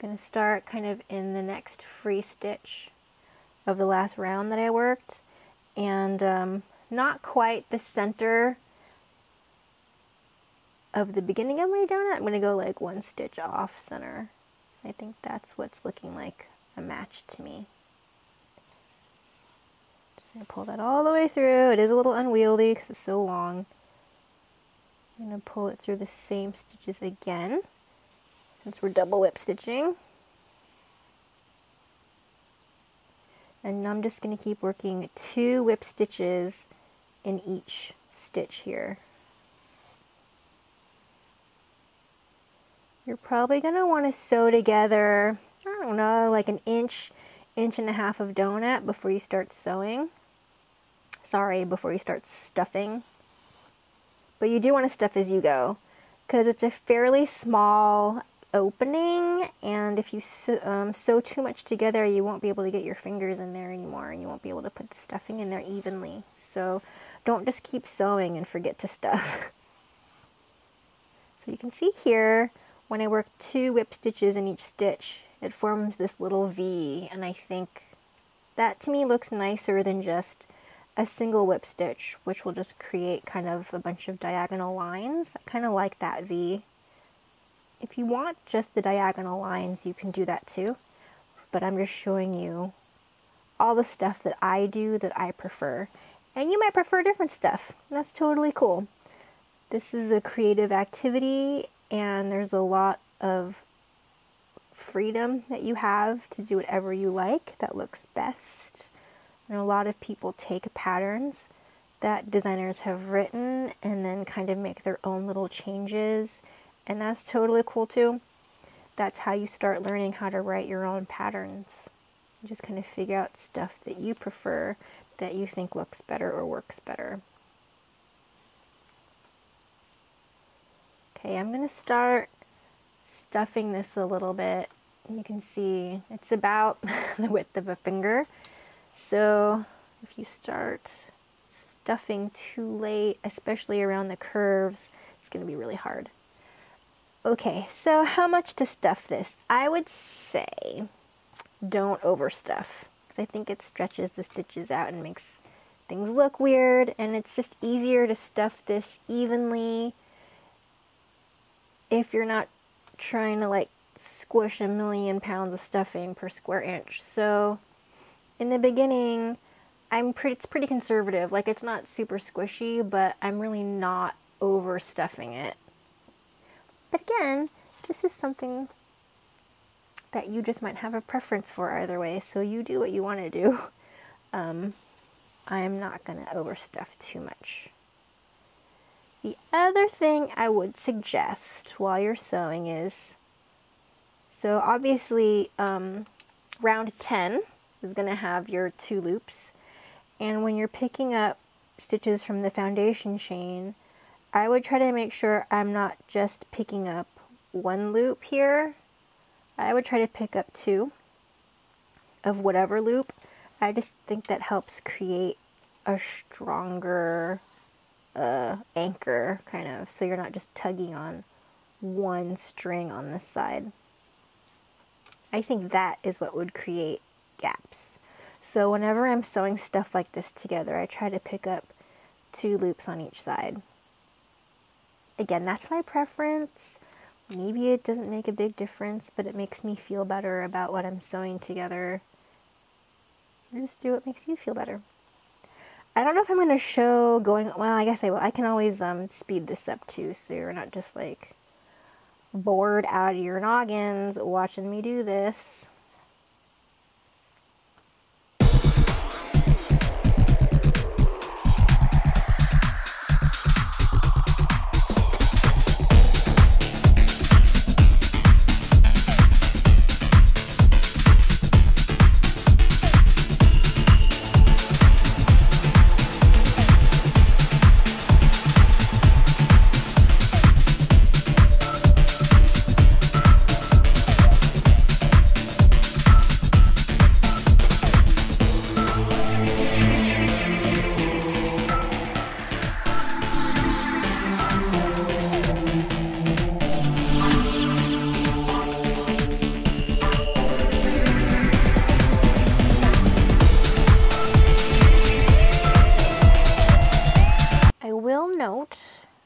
I'm going to start kind of in the next free stitch of the last round that I worked, and not quite the center of the beginning of my donut. I'm going to go like one stitch off center. I think that's what's looking like a match to me. Just going to pull that all the way through. It is a little unwieldy because it's so long. I'm going to pull it through the same stitches again, since we're double whip stitching. And I'm just going to keep working 2 whip stitches in each stitch here. You're probably going to want to sew together, I don't know, like an inch, inch and a half of donut before you start sewing. Sorry, before you start stuffing. But you do want to stuff as you go, because it's a fairly small opening, and if you sew too much together, you won't be able to get your fingers in there anymore, and you won't be able to put the stuffing in there evenly. So don't just keep sewing and forget to stuff. So you can see here, when I work 2 whip stitches in each stitch, it forms this little V, and I think that to me looks nicer than just a single whip stitch, which will just create kind of a bunch of diagonal lines. I kind of like that V. If you want just the diagonal lines, you can do that too, but I'm just showing you all the stuff that I do that I prefer. And you might prefer different stuff. That's totally cool. This is a creative activity, and there's a lot of freedom that you have to do whatever you like that looks best. And a lot of people take patterns that designers have written and then kind of make their own little changes, and that's totally cool too. That's how you start learning how to write your own patterns. You just kind of figure out stuff that you prefer, that you think looks better or works better. Okay, I'm going to start stuffing this a little bit. You can see it's about the width of a finger. So if you start stuffing too late, especially around the curves, it's going to be really hard. Okay, so how much to stuff this? I would say don't overstuff, because I think it stretches the stitches out and makes things look weird, and it's just easier to stuff this evenly if you're not trying to like squish 1,000,000 pounds of stuffing per square inch. So in the beginning, it's pretty conservative. Like, it's not super squishy, but I'm really not overstuffing it. But again, this is something that you just might have a preference for either way, so you do what you want to do. I am not going to overstuff too much. The other thing I would suggest while you're sewing is, so obviously round 10 is going to have your 2 loops, and when you're picking up stitches from the foundation chain, I would try to make sure I'm not just picking up 1 loop here. I would try to pick up 2 of whatever loop. I just think that helps create a stronger anchor, kind of, so you're not just tugging on 1 string on this side. I think that is what would create gaps. So whenever I'm sewing stuff like this together, I try to pick up 2 loops on each side. Again, that's my preference. Maybe it doesn't make a big difference, but it makes me feel better about what I'm sewing together. So just do what makes you feel better. I don't know if I'm going to show going, well, I guess I will. I can always speed this up too, so you're not just like bored out of your noggins watching me do this.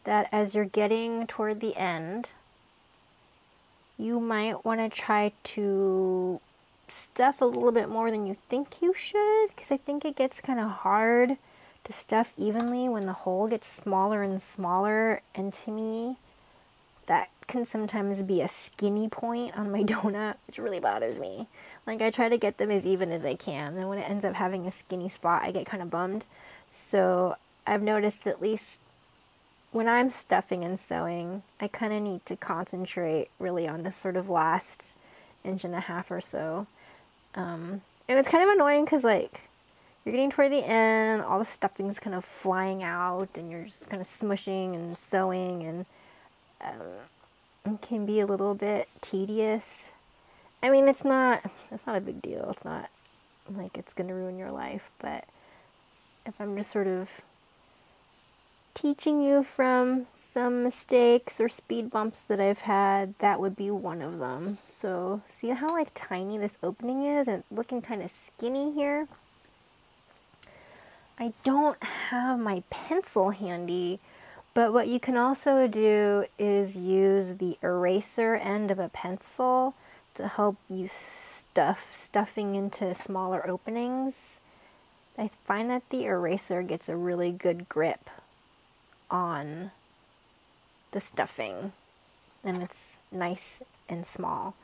That as you're getting toward the end, you might want to try to stuff a little bit more than you think you should, because I think it gets kind of hard to stuff evenly when the hole gets smaller and smaller, and to me that can sometimes be a skinny point on my donut, which really bothers me. Like, I try to get them as even as I can, and when it ends up having a skinny spot, I get kind of bummed. So I've noticed, at least when I'm stuffing and sewing, I kind of need to concentrate really on this sort of last 1.5 inches or so. And it's kind of annoying because, like, you're getting toward the end, all the stuffing's kind of flying out, and you're just kind of smushing and sewing, and it can be a little bit tedious. I mean, it's not a big deal. It's not like it's going to ruin your life, but if I'm just sort of teaching you from some mistakes or speed bumps that I've had, that would be one of them. So see how like tiny this opening is and looking kind of skinny here? I don't have my pencil handy, but what you can also do is use the eraser end of a pencil to help you stuffing into smaller openings. I find that the eraser gets a really good grip on the stuffing, and it's nice and small.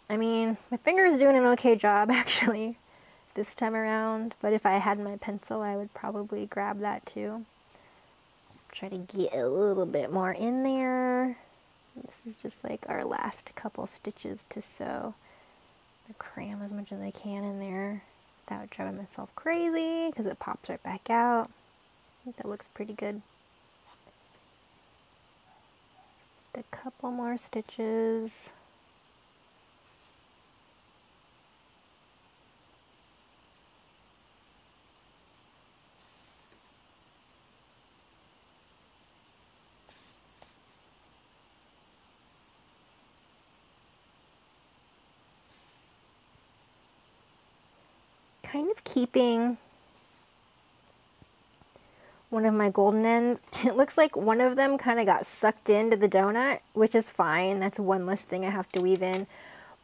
I mean, my finger's doing an okay job actually this time around, but if I had my pencil, I would probably grab that too. Try to get a little bit more in there. This is just like our last couple stitches to sew. I cram as much as I can in there without driving myself crazy because it pops right back out. I think that looks pretty good. Just a couple more stitches. Kind of keeping one of my golden ends. It looks like one of them kind of got sucked into the donut, which is fine. That's one less thing I have to weave in.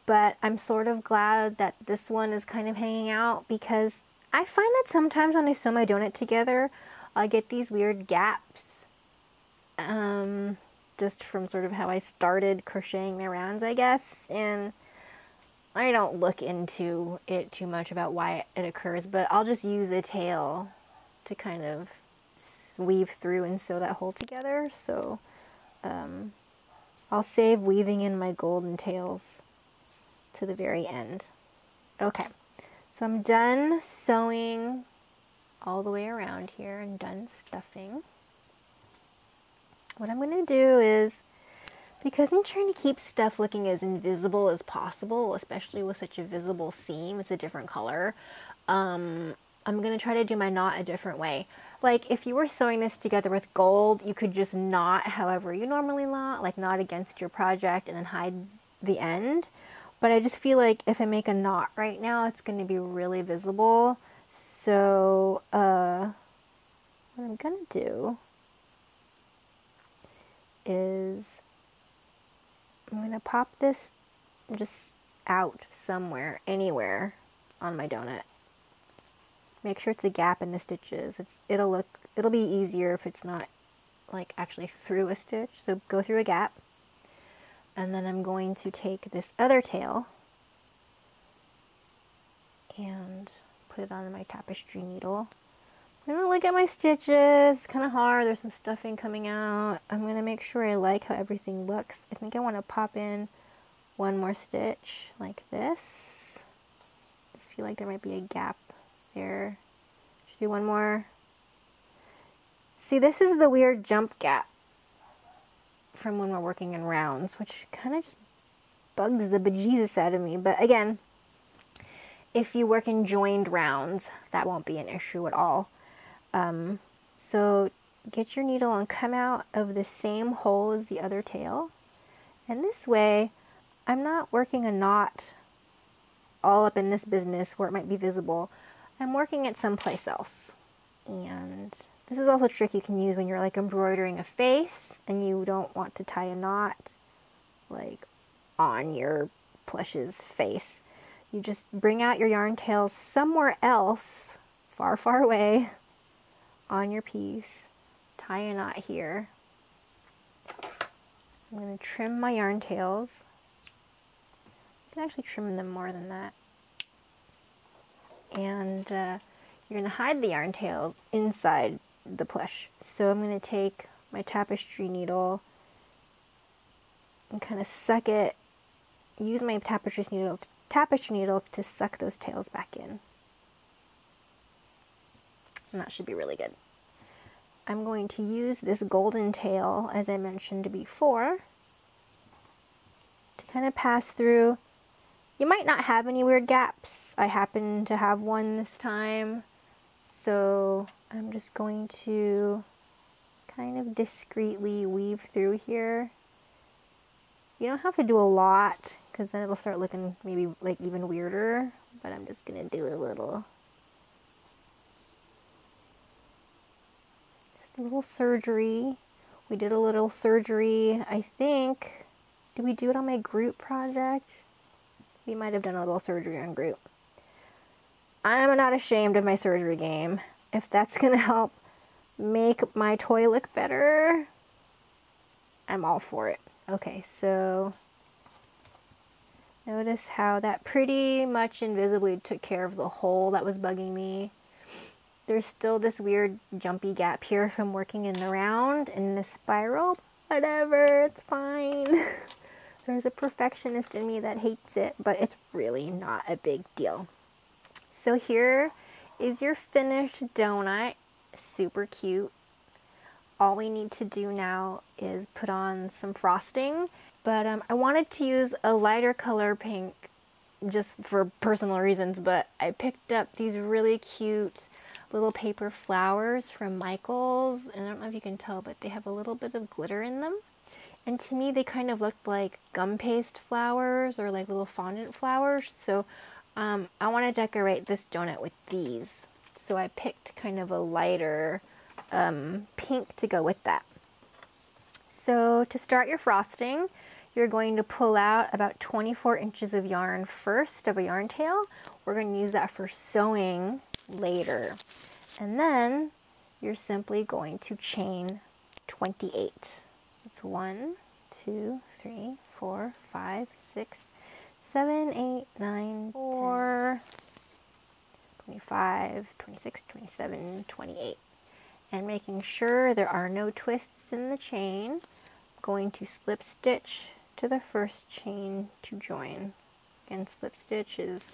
But I'm sort of glad that this one is kind of hanging out, because I find that sometimes when I sew my donut together, I get these weird gaps. Just from sort of how I started crocheting my rounds, I guess. And I don't look into it too much about why it occurs, but I'll just use a tail to kind of weave through and sew that hole together. So I'll save weaving in my golden tails to the very end. Okay, so I'm done sewing all the way around here and done stuffing. What I'm going to do is, because I'm trying to keep stuff looking as invisible as possible, especially with such a visible seam, it's a different color, I'm going to try to do my knot a different way. Like, if you were sewing this together with gold, you could just knot however you normally knot, like knot against your project and then hide the end. But I just feel like if I make a knot right now, it's going to be really visible. So, what I'm going to do is I'm going to pop this just out somewhere, anywhere on my donut. Make sure it's a gap in the stitches. It'll be easier if it's not like actually through a stitch. So go through a gap. And then I'm going to take this other tail and put it on my tapestry needle. I'm going to look at my stitches. It's kind of hard. There's some stuffing coming out. I'm going to make sure I like how everything looks. I think I want to pop in one more stitch like this. Just feel like there might be a gap there. Should do one more. See, this is the weird jump gap from when we're working in rounds, which kind of just bugs the bejesus out of me. But again, if you work in joined rounds, that won't be an issue at all. So get your needle and come out of the same hole as the other tail. And this way, I'm not working a knot all up in this business where it might be visible. I'm working it someplace else. And this is also a trick you can use when you're like embroidering a face and you don't want to tie a knot like on your plush's face. You just bring out your yarn tails somewhere else, far, far away on your piece. Tie a knot here. I'm going to trim my yarn tails. You can actually trim them more than that. And you're going to hide the yarn tails inside the plush. So I'm going to take my tapestry needle and kind of suck it, use my tapestry needle to suck those tails back in. And that should be really good. I'm going to use this golden tail, as I mentioned before, to kind of pass through. You might not have any weird gaps. I happen to have one this time. So I'm just going to kind of discreetly weave through here. You don't have to do a lot, because then it'll start looking maybe like even weirder, but I'm just going to do a little. A little surgery. We did a little surgery, I think. Did we do it on my group project? We might have done a little surgery on group. I'm not ashamed of my surgery game. If that's gonna help make my toy look better, I'm all for it. Okay, so notice how that pretty much invisibly took care of the hole that was bugging me. There's still this weird jumpy gap here from working in the round and the spiral. Whatever, it's fine. There's a perfectionist in me that hates it, but it's really not a big deal. So here is your finished donut. Super cute. All we need to do now is put on some frosting, but I wanted to use a lighter color pink just for personal reasons, but I picked up these really cute little paper flowers from Michael's, and I don't know if you can tell, but they have a little bit of glitter in them. And to me, they kind of looked like gum paste flowers or like little fondant flowers. So I want to decorate this donut with these. So I picked kind of a lighter pink to go with that. So to start your frosting, you're going to pull out about 24 inches of yarn first of a yarn tail. We're going to use that for sewing later. And then you're simply going to chain 28. It's 1, 2, 3, 4, 5, 6, 7, 8, 9, 4, 25, 26, 27, 28. And making sure there are no twists in the chain, I'm going to slip stitch to the first chain to join. Again, slip stitch is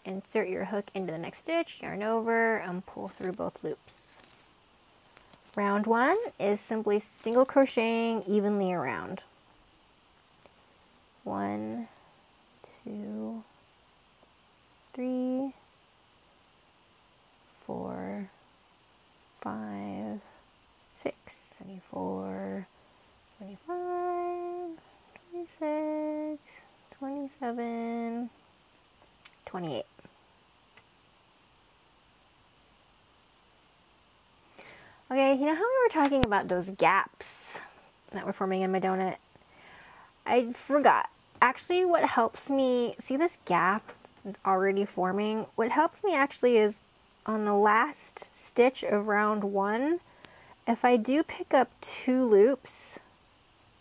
insert your hook into the next stitch, yarn over, and pull through both loops. Round 1 is simply single crocheting evenly around. 1, 2, 3, 4, 5, 6, 24, 25, 26, 27, 28. Okay, you know how we were talking about those gaps that were forming in my donut? I forgot. Actually, what helps me, see this gap that's already forming? What helps me actually is on the last stitch of round 1, if I do pick up 2 loops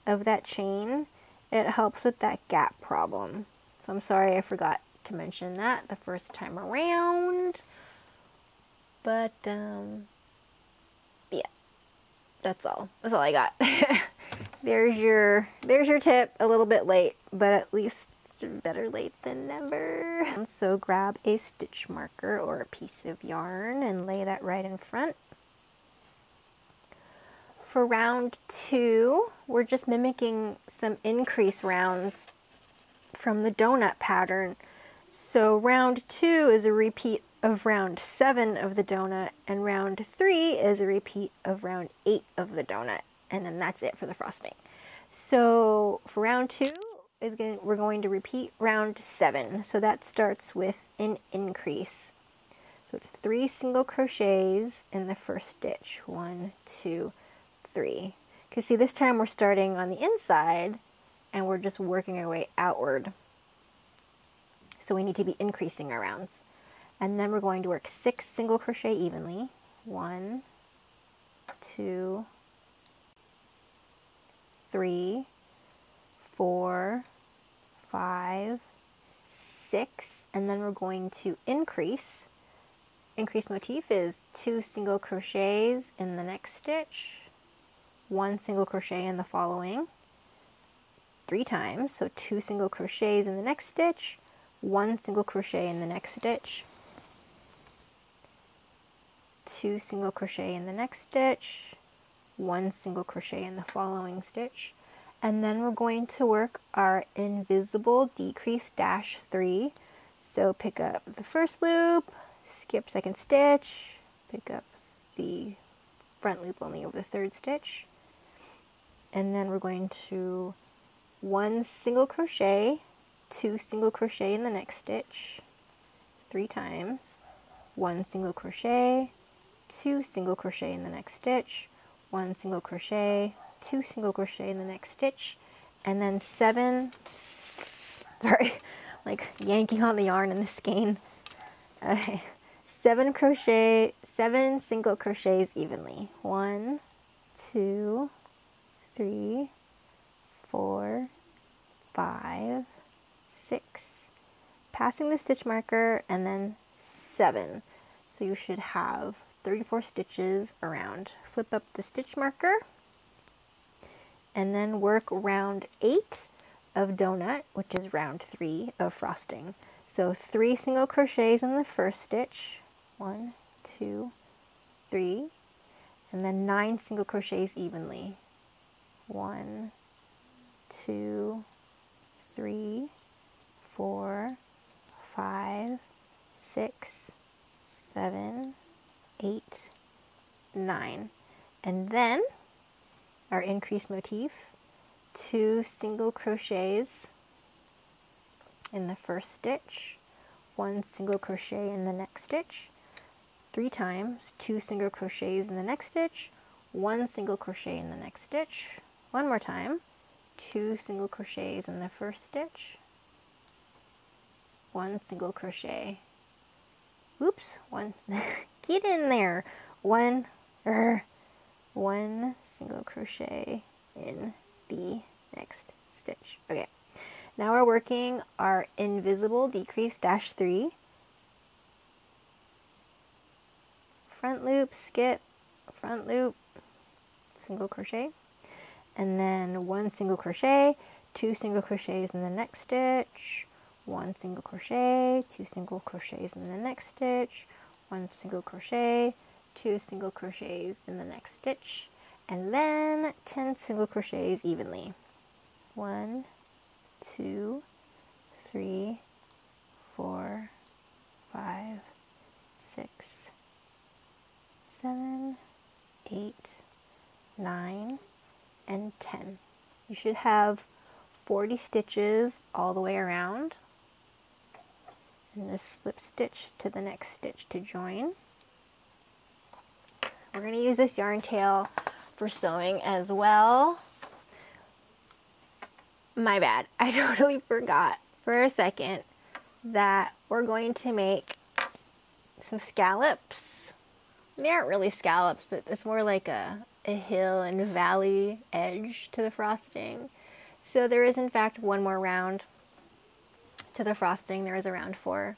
of that chain, it helps with that gap problem. So I'm sorry I forgot to mention that the first time around. But, yeah, that's all I got. There's your tip, a little bit late, but at least better late than never. And so grab a stitch marker or a piece of yarn and lay that right in front. For round 2, we're just mimicking some increase rounds from the donut pattern. So round 2 is a repeat of round 7 of the donut, and round 3 is a repeat of round 8 of the donut, and then that's it for the frosting. So for round 2 we're going to repeat round 7. So that starts with an increase. So it's 3 single crochets in the first stitch. 1, 2, 3. Because see, this time we're starting on the inside and we're just working our way outward. So we need to be increasing our rounds. And then we're going to work 6 single crochet evenly. 1, 2, 3, 4, 5, 6, and then we're going to increase. Increase motif is 2 single crochets in the next stitch, 1 single crochet in the following, 3 times, so 2 single crochets in the next stitch, 1 single crochet in the next stitch, 2 single crochet in the next stitch, 1 single crochet in the following stitch, and then we're going to work our invisible decrease dash 3. So pick up the first loop, skip second stitch, pick up the front loop only over the third stitch, and then we're going to 1 single crochet, 2 single crochet in the next stitch, 3 times, 1 single crochet, 2 single crochet in the next stitch, 1 single crochet, 2 single crochet in the next stitch, and then 7, sorry, like yanking on the yarn in the skein. Okay, 7 single crochets evenly. 1, 2, 3, 4, 5, 6, passing the stitch marker, and then 7. So you should have 34 stitches around. Flip up the stitch marker and then work round 8 of donut, which is round 3 of frosting. So 3 single crochets in the first stitch, 1, 2, 3, and then 9 single crochets evenly, 1, 2, 3, 4, 5, 6, 7, 8, 9, and then our increased motif, 2 single crochets in the first stitch, 1 single crochet in the next stitch, 3 times, 2 single crochets in the next stitch, 1 single crochet in the next stitch, one more time, 2 single crochets in the first stitch, 1 single crochet, oops, one, get in there, one single crochet in the next stitch. Okay, now we're working our invisible decrease -3, front loop, skip, front loop, single crochet, and then 1 single crochet, 2 single crochets in the next stitch, 1 single crochet, 2 single crochets in the next stitch, 1 single crochet, 2 single crochets in the next stitch, and then 10 single crochets evenly. 1, 2, 3, 4, 5, 6, 7, 8, 9, and 10. You should have 40 stitches all the way around. And just slip stitch to the next stitch to join. We're going to use this yarn tail for sewing as well. My bad, I totally forgot for a second that we're going to make some scallops. They aren't really scallops, but it's more like a hill and valley edge to the frosting. So there is in fact one more round to the frosting. There is a round 4.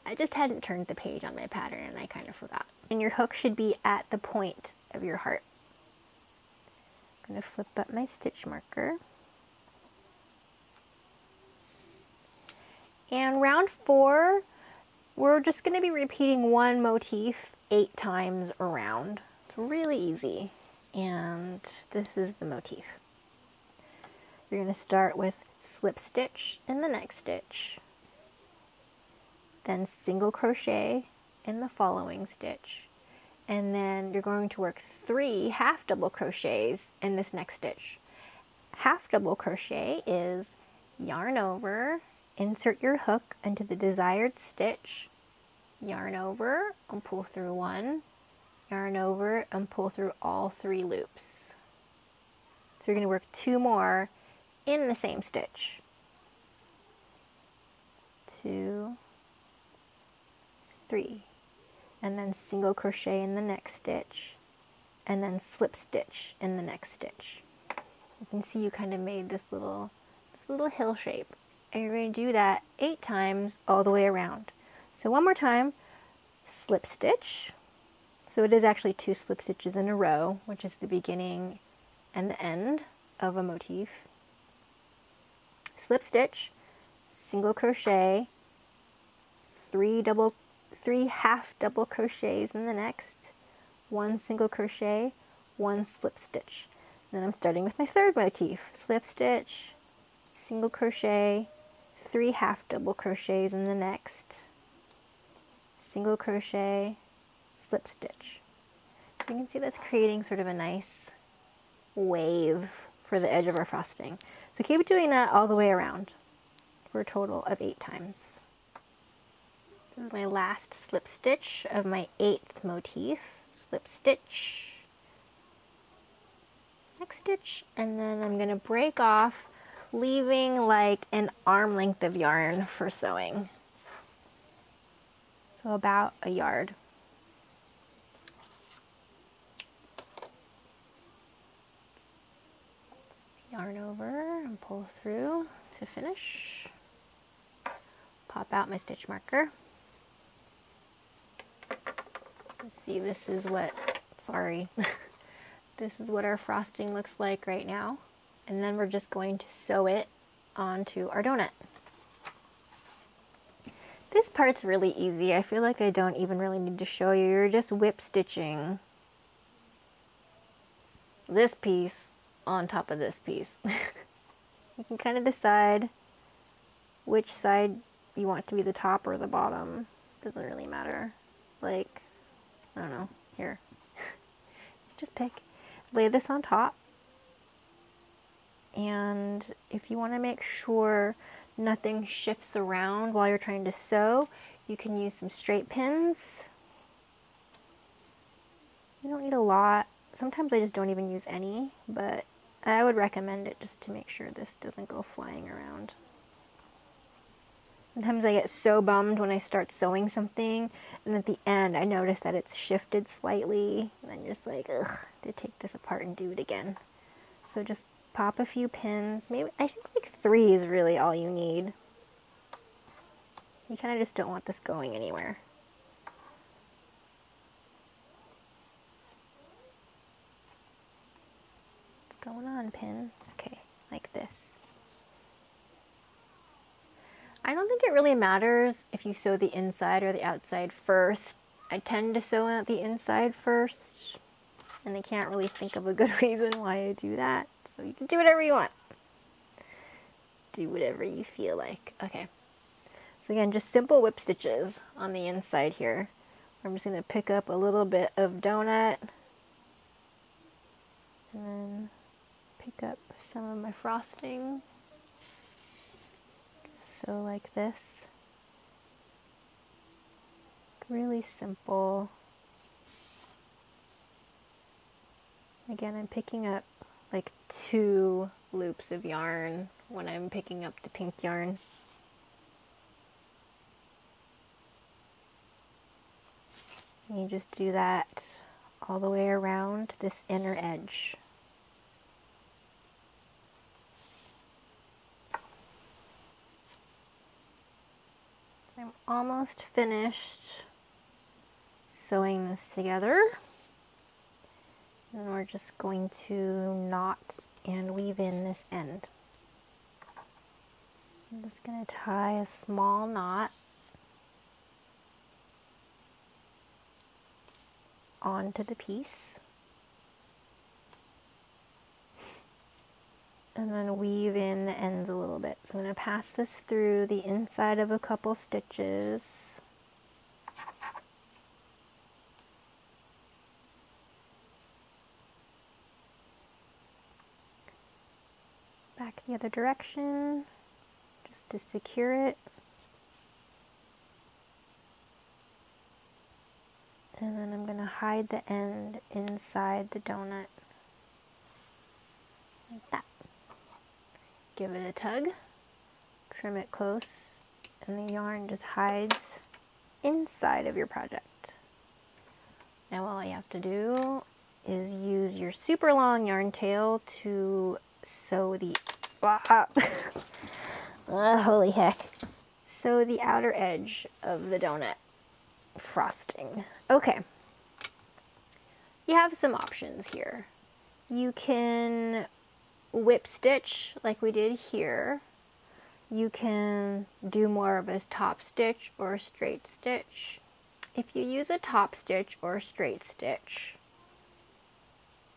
I just hadn't turned the page on my pattern and I kind of forgot. And your hook should be at the point of your heart. I'm going to flip up my stitch marker. And round 4, we're just going to be repeating one motif 8 times around. It's really easy. And this is the motif. You're going to start with slip stitch in the next stitch, then single crochet in the following stitch, and then you're going to work 3 half double crochets in this next stitch. Half double crochet is yarn over, insert your hook into the desired stitch, yarn over and pull through 1, yarn over and pull through all 3 loops. So you're going to work 2 more in the same stitch. 2, 3, and then single crochet in the next stitch, and then slip stitch in the next stitch. You can see you kind of made this little hill shape, and you're going to do that 8 times all the way around. So one more time, slip stitch. So it is actually 2 slip stitches in a row, which is the beginning and the end of a motif. Slip stitch, single crochet, 3 half double crochets in the next, 1 single crochet, 1 slip stitch. And then I'm starting with my third motif. Slip stitch, single crochet, 3 half double crochets in the next, single crochet, slip stitch. So you can see that's creating sort of a nice wave for the edge of our frosting. So keep doing that all the way around for a total of 8 times. This is my last slip stitch of my 8th motif. Slip stitch, next stitch, and then I'm gonna break off, leaving like an arm length of yarn for sewing. So about a yard. Yarn over and pull through to finish. Pop out my stitch marker. Let's see, this is what, sorry, this is what our frosting looks like right now. And then we're just going to sew it onto our donut. This part's really easy. I feel like I don't even really need to show you. You're just whip stitching this piece on top of this piece. You can kind of decide which side you want to be the top or the bottom. Doesn't really matter. Like, I don't know, here. Just pick. Lay this on top. And if you want to make sure nothing shifts around while you're trying to sew, you can use some straight pins. You don't need a lot. Sometimes I just don't even use any, but I would recommend it just to make sure this doesn't go flying around. Sometimes I get so bummed when I start sewing something, and at the end I notice that it's shifted slightly, and I'm just like, ugh, to take this apart and do it again. So just pop a few pins. Maybe, I think like 3 is really all you need. You kind of just don't want this going anywhere. What's going on, pin? Okay, like this. I don't think it really matters if you sew the inside or the outside first. I tend to sew at the inside first, and I can't really think of a good reason why I do that. So you can do whatever you want. Do whatever you feel like. Okay. So again, just simple whip stitches on the inside here. I'm just going to pick up a little bit of donut, and then pick up some of my frosting. So like this. Really simple. Again, I'm picking up like 2 loops of yarn when I'm picking up the pink yarn. And you just do that all the way around this inner edge. I'm almost finished sewing this together. And we're just going to knot and weave in this end. I'm just going to tie a small knot onto the piece. And then weave in the ends a little bit. So I'm going to pass this through the inside of a couple stitches. Back the other direction, just to secure it. And then I'm going to hide the end inside the donut. Like that. Give it a tug, trim it close, and the yarn just hides inside of your project. Now all you have to do is use your super long yarn tail to sew the holy heck. Sew the outer edge of the donut frosting. Okay. You have some options here. You can whip stitch like we did here. You can do more of a top stitch or a straight stitch. If you use a top stitch or a straight stitch,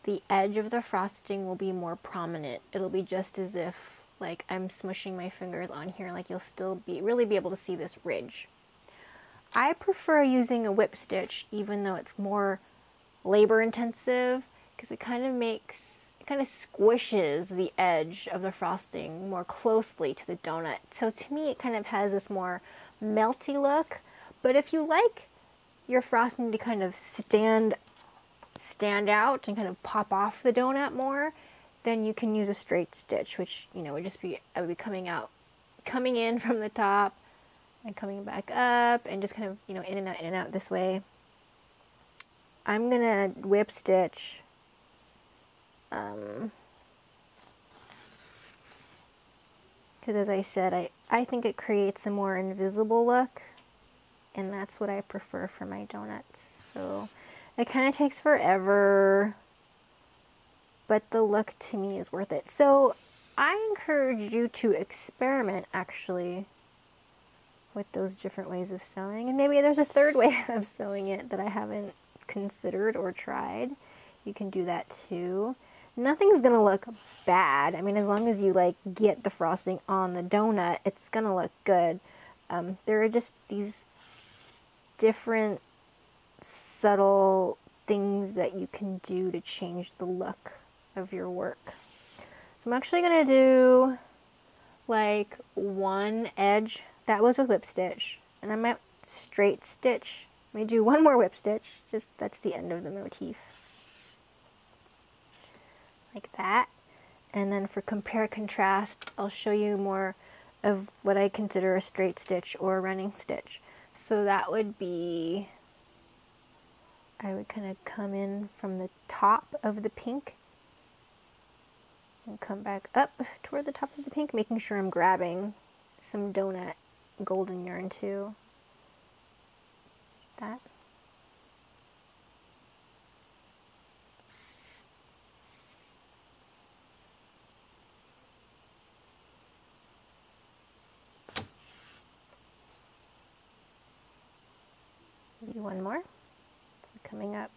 the edge of the frosting will be more prominent. It'll be just as if like I'm smushing my fingers on here, like you'll still really be able to see this ridge. I prefer using a whip stitch even though it's more labor intensive, because it kind of squishes the edge of the frosting more closely to the donut. So to me it kind of has this more melty look. But if you like your frosting to kind of stand out and kind of pop off the donut more, then you can use a straight stitch, which, you know, would just be, I would be coming in from the top and coming back up and just kind of, you know, in and out this way. I'm gonna whip stitch because, as I said, I think it creates a more invisible look, and that's what I prefer for my donuts. So it kind of takes forever, but the look to me is worth it. So I encourage you to experiment actually with those different ways of sewing, and maybe there's a third way of sewing it that I haven't considered or tried. You can do that too. Nothing's gonna look bad. I mean, as long as you like get the frosting on the donut, it's gonna look good. There are just these different subtle things that you can do to change the look of your work. So I'm actually gonna do like one edge. That was with whip stitch, and I might straight stitch. Let me do one more whip stitch, just that's the end of the motif. Like that. And then for compare contrast, I'll show you more of what I consider a straight stitch or a running stitch. So that would be, I would kind of come in from the top of the pink and come back up toward the top of the pink, making sure I'm grabbing some donut golden yarn too. That. Do one more. So coming up,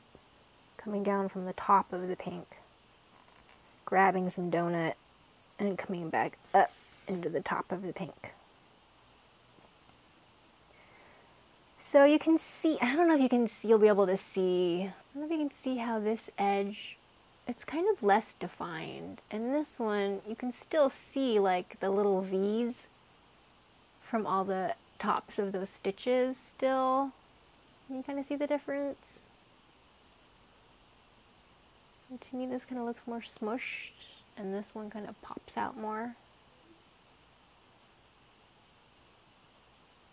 coming down from the top of the pink, grabbing some donut, and coming back up into the top of the pink. So you can see, I don't know if you can see, you'll be able to see, I don't know if you can see how this edge, it's kind of less defined. And this one, you can still see like the little V's from all the tops of those stitches still. Can you kind of see the difference? So to me this kind of looks more smushed, and this one kind of pops out more.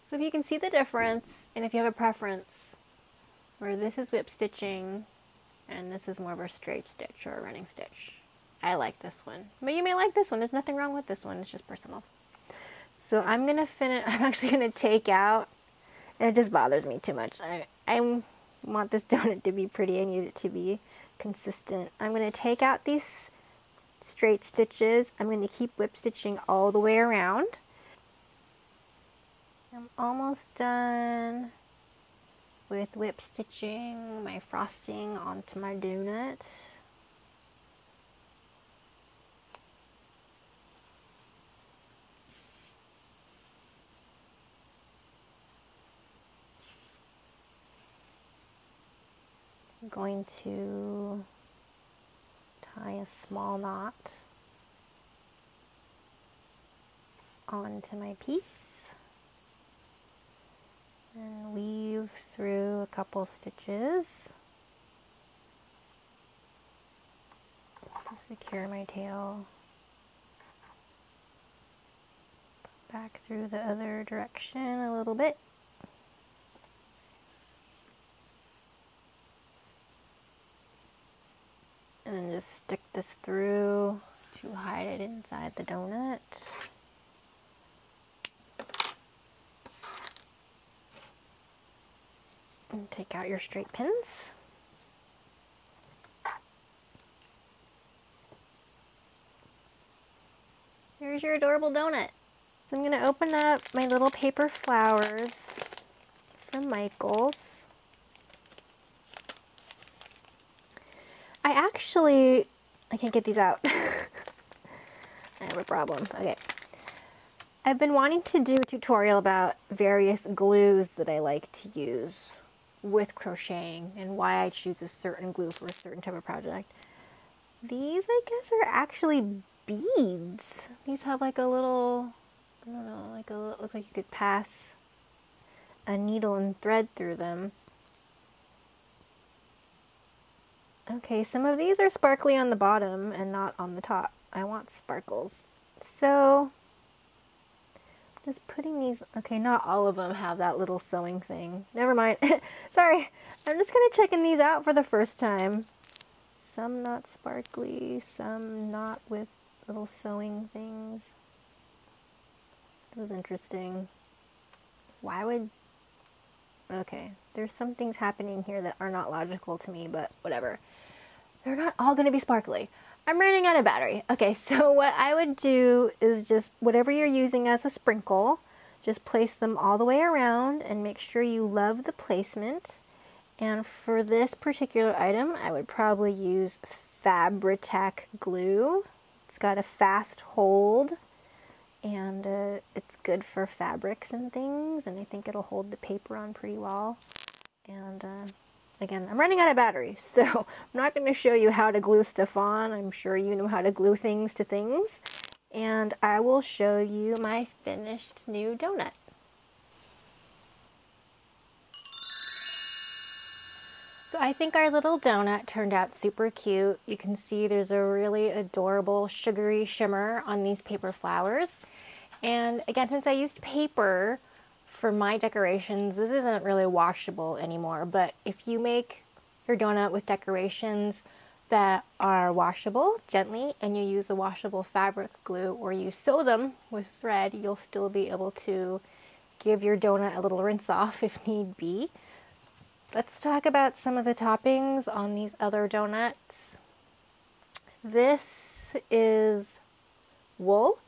So if you can see the difference, and if you have a preference, where this is whip stitching, and this is more of a straight stitch or a running stitch, I like this one. But you may like this one, there's nothing wrong with this one, it's just personal. So I'm gonna finish, I'm actually gonna take out, and it just bothers me too much. I want this donut to be pretty, I need it to be consistent. I'm gonna take out these straight stitches, I'm gonna keep whip stitching all the way around. I'm almost done with whip stitching my frosting onto my donut. I'm going to tie a small knot onto my piece and weave through a couple stitches to secure my tail. Back through the other direction a little bit. And then just stick this through to hide it inside the donut. And take out your straight pins. Here's your adorable donut. So I'm going to open up my little paper flowers from Michaels. I can't get these out. I have a problem. Okay. I've been wanting to do a tutorial about various glues that I like to use with crocheting and why I choose a certain glue for a certain type of project. These, I guess, are actually beads. These have like a little, I don't know, like a little, look like you could pass a needle and thread through them. Okay, some of these are sparkly on the bottom and not on the top. I want sparkles. So, just putting these, okay, not all of them have that little sewing thing. Never mind. Sorry, I'm just kind of checking these out for the first time. Some not sparkly, some not with little sewing things. This is interesting. Why would... Okay, there's some things happening here that are not logical to me, but whatever. They're not all going to be sparkly. I'm running out of battery. Okay, so what I would do is just whatever you're using as a sprinkle, just place them all the way around and make sure you love the placement. And for this particular item, I would probably use Fabri-Tac glue. It's got a fast hold, and it's good for fabrics and things, and I think it'll hold the paper on pretty well. And again, I'm running out of battery, so I'm not going to show you how to glue stuff on. I'm sure you know how to glue things to things. And I will show you my finished new donut. So I think our little donut turned out super cute. You can see there's a really adorable sugary shimmer on these paper flowers. And again, since I used paper for my decorations, this isn't really washable anymore, but if you make your donut with decorations that are washable gently and you use a washable fabric glue or you sew them with thread, you'll still be able to give your donut a little rinse off if need be. Let's talk about some of the toppings on these other donuts. This is wool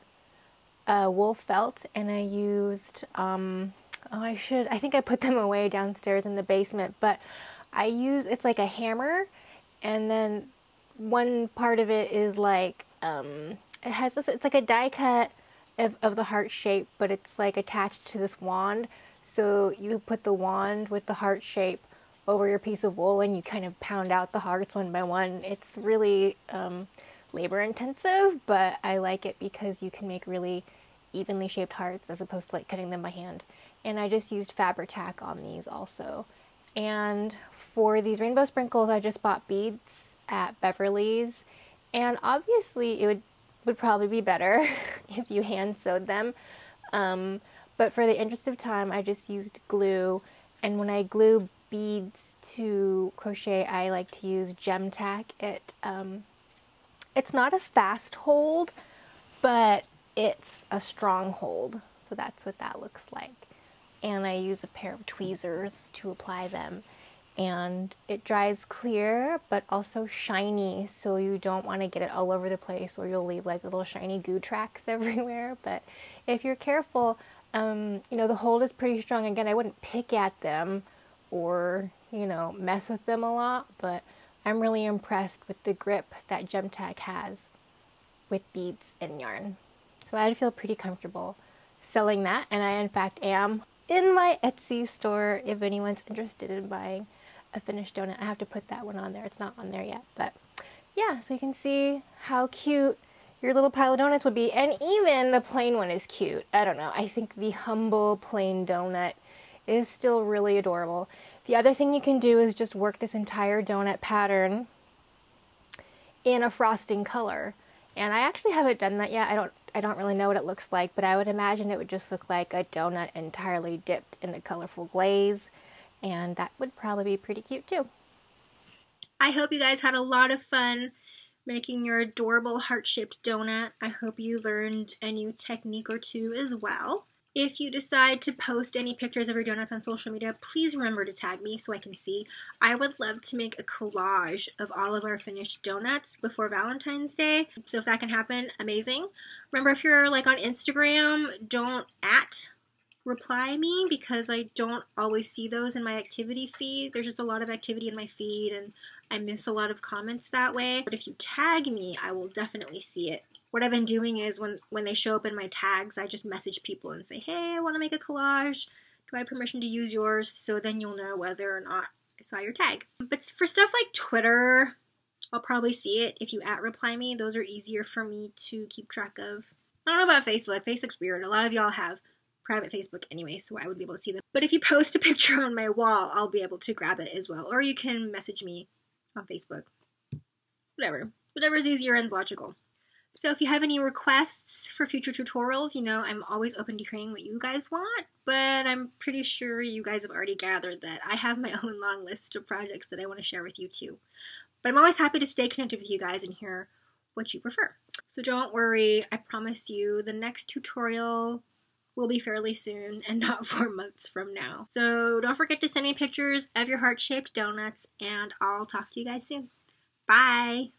felt, and I used, I think I put them away downstairs in the basement, but it's like a hammer, and then one part of it is like, it's like a die cut of the heart shape, but it's like attached to this wand, so you put the wand with the heart shape over your piece of wool and you kind of pound out the hearts one by one. It's really labor intensive, but I like it because you can make really evenly shaped hearts as opposed to like cutting them by hand. And I just used Fabri-Tac on these also. And for these rainbow sprinkles, I just bought beads at Beverly's, and obviously it would probably be better if you hand sewed them, but for the interest of time I just used glue. And when I glue beads to crochet, I like to use gem tack. It's not a fast hold, but it's a strong hold, so that's what that looks like. And I use a pair of tweezers to apply them, and it dries clear but also shiny, so you don't want to get it all over the place or you'll leave like little shiny goo tracks everywhere. But if you're careful, you know, the hold is pretty strong. Again, I wouldn't pick at them or, you know, mess with them a lot, but I'm really impressed with the grip that gem tack has with beads and yarn. So I'd feel pretty comfortable selling that, and I in fact am in my Etsy store if anyone's interested in buying a finished donut. I have to put that one on there. It's not on there yet, but yeah, so you can see how cute your little pile of donuts would be, and even the plain one is cute. I don't know, I think the humble plain donut is still really adorable. The other thing you can do is just work this entire donut pattern in a frosting color. And I actually haven't done that yet. I don't really know what it looks like, but I would imagine it would just look like a donut entirely dipped in a colorful glaze, and that would probably be pretty cute too. I hope you guys had a lot of fun making your adorable heart-shaped donut. I hope you learned a new technique or two as well. If you decide to post any pictures of your donuts on social media, please remember to tag me so I can see. I would love to make a collage of all of our finished donuts before Valentine's Day. So if that can happen, amazing. Remember, if you're like on Instagram, don't reply me because I don't always see those in my activity feed. There's just a lot of activity in my feed and I miss a lot of comments that way. But if you tag me, I will definitely see it. What I've been doing is when they show up in my tags, I just message people and say, hey, I want to make a collage. Do I have permission to use yours? So then you'll know whether or not I saw your tag. But for stuff like Twitter, I'll probably see it if you reply me. Those are easier for me to keep track of. I don't know about Facebook. Facebook's weird. A lot of y'all have private Facebook anyway, so I would be able to see them. But if you post a picture on my wall, I'll be able to grab it as well. Or you can message me on Facebook. Whatever's easier and logical. So if you have any requests for future tutorials, you know, I'm always open to hearing what you guys want, but I'm pretty sure you guys have already gathered that I have my own long list of projects that I want to share with you too. But I'm always happy to stay connected with you guys and hear what you prefer. So don't worry, I promise you the next tutorial will be fairly soon and not 4 months from now. So don't forget to send me pictures of your heart-shaped donuts, and I'll talk to you guys soon. Bye!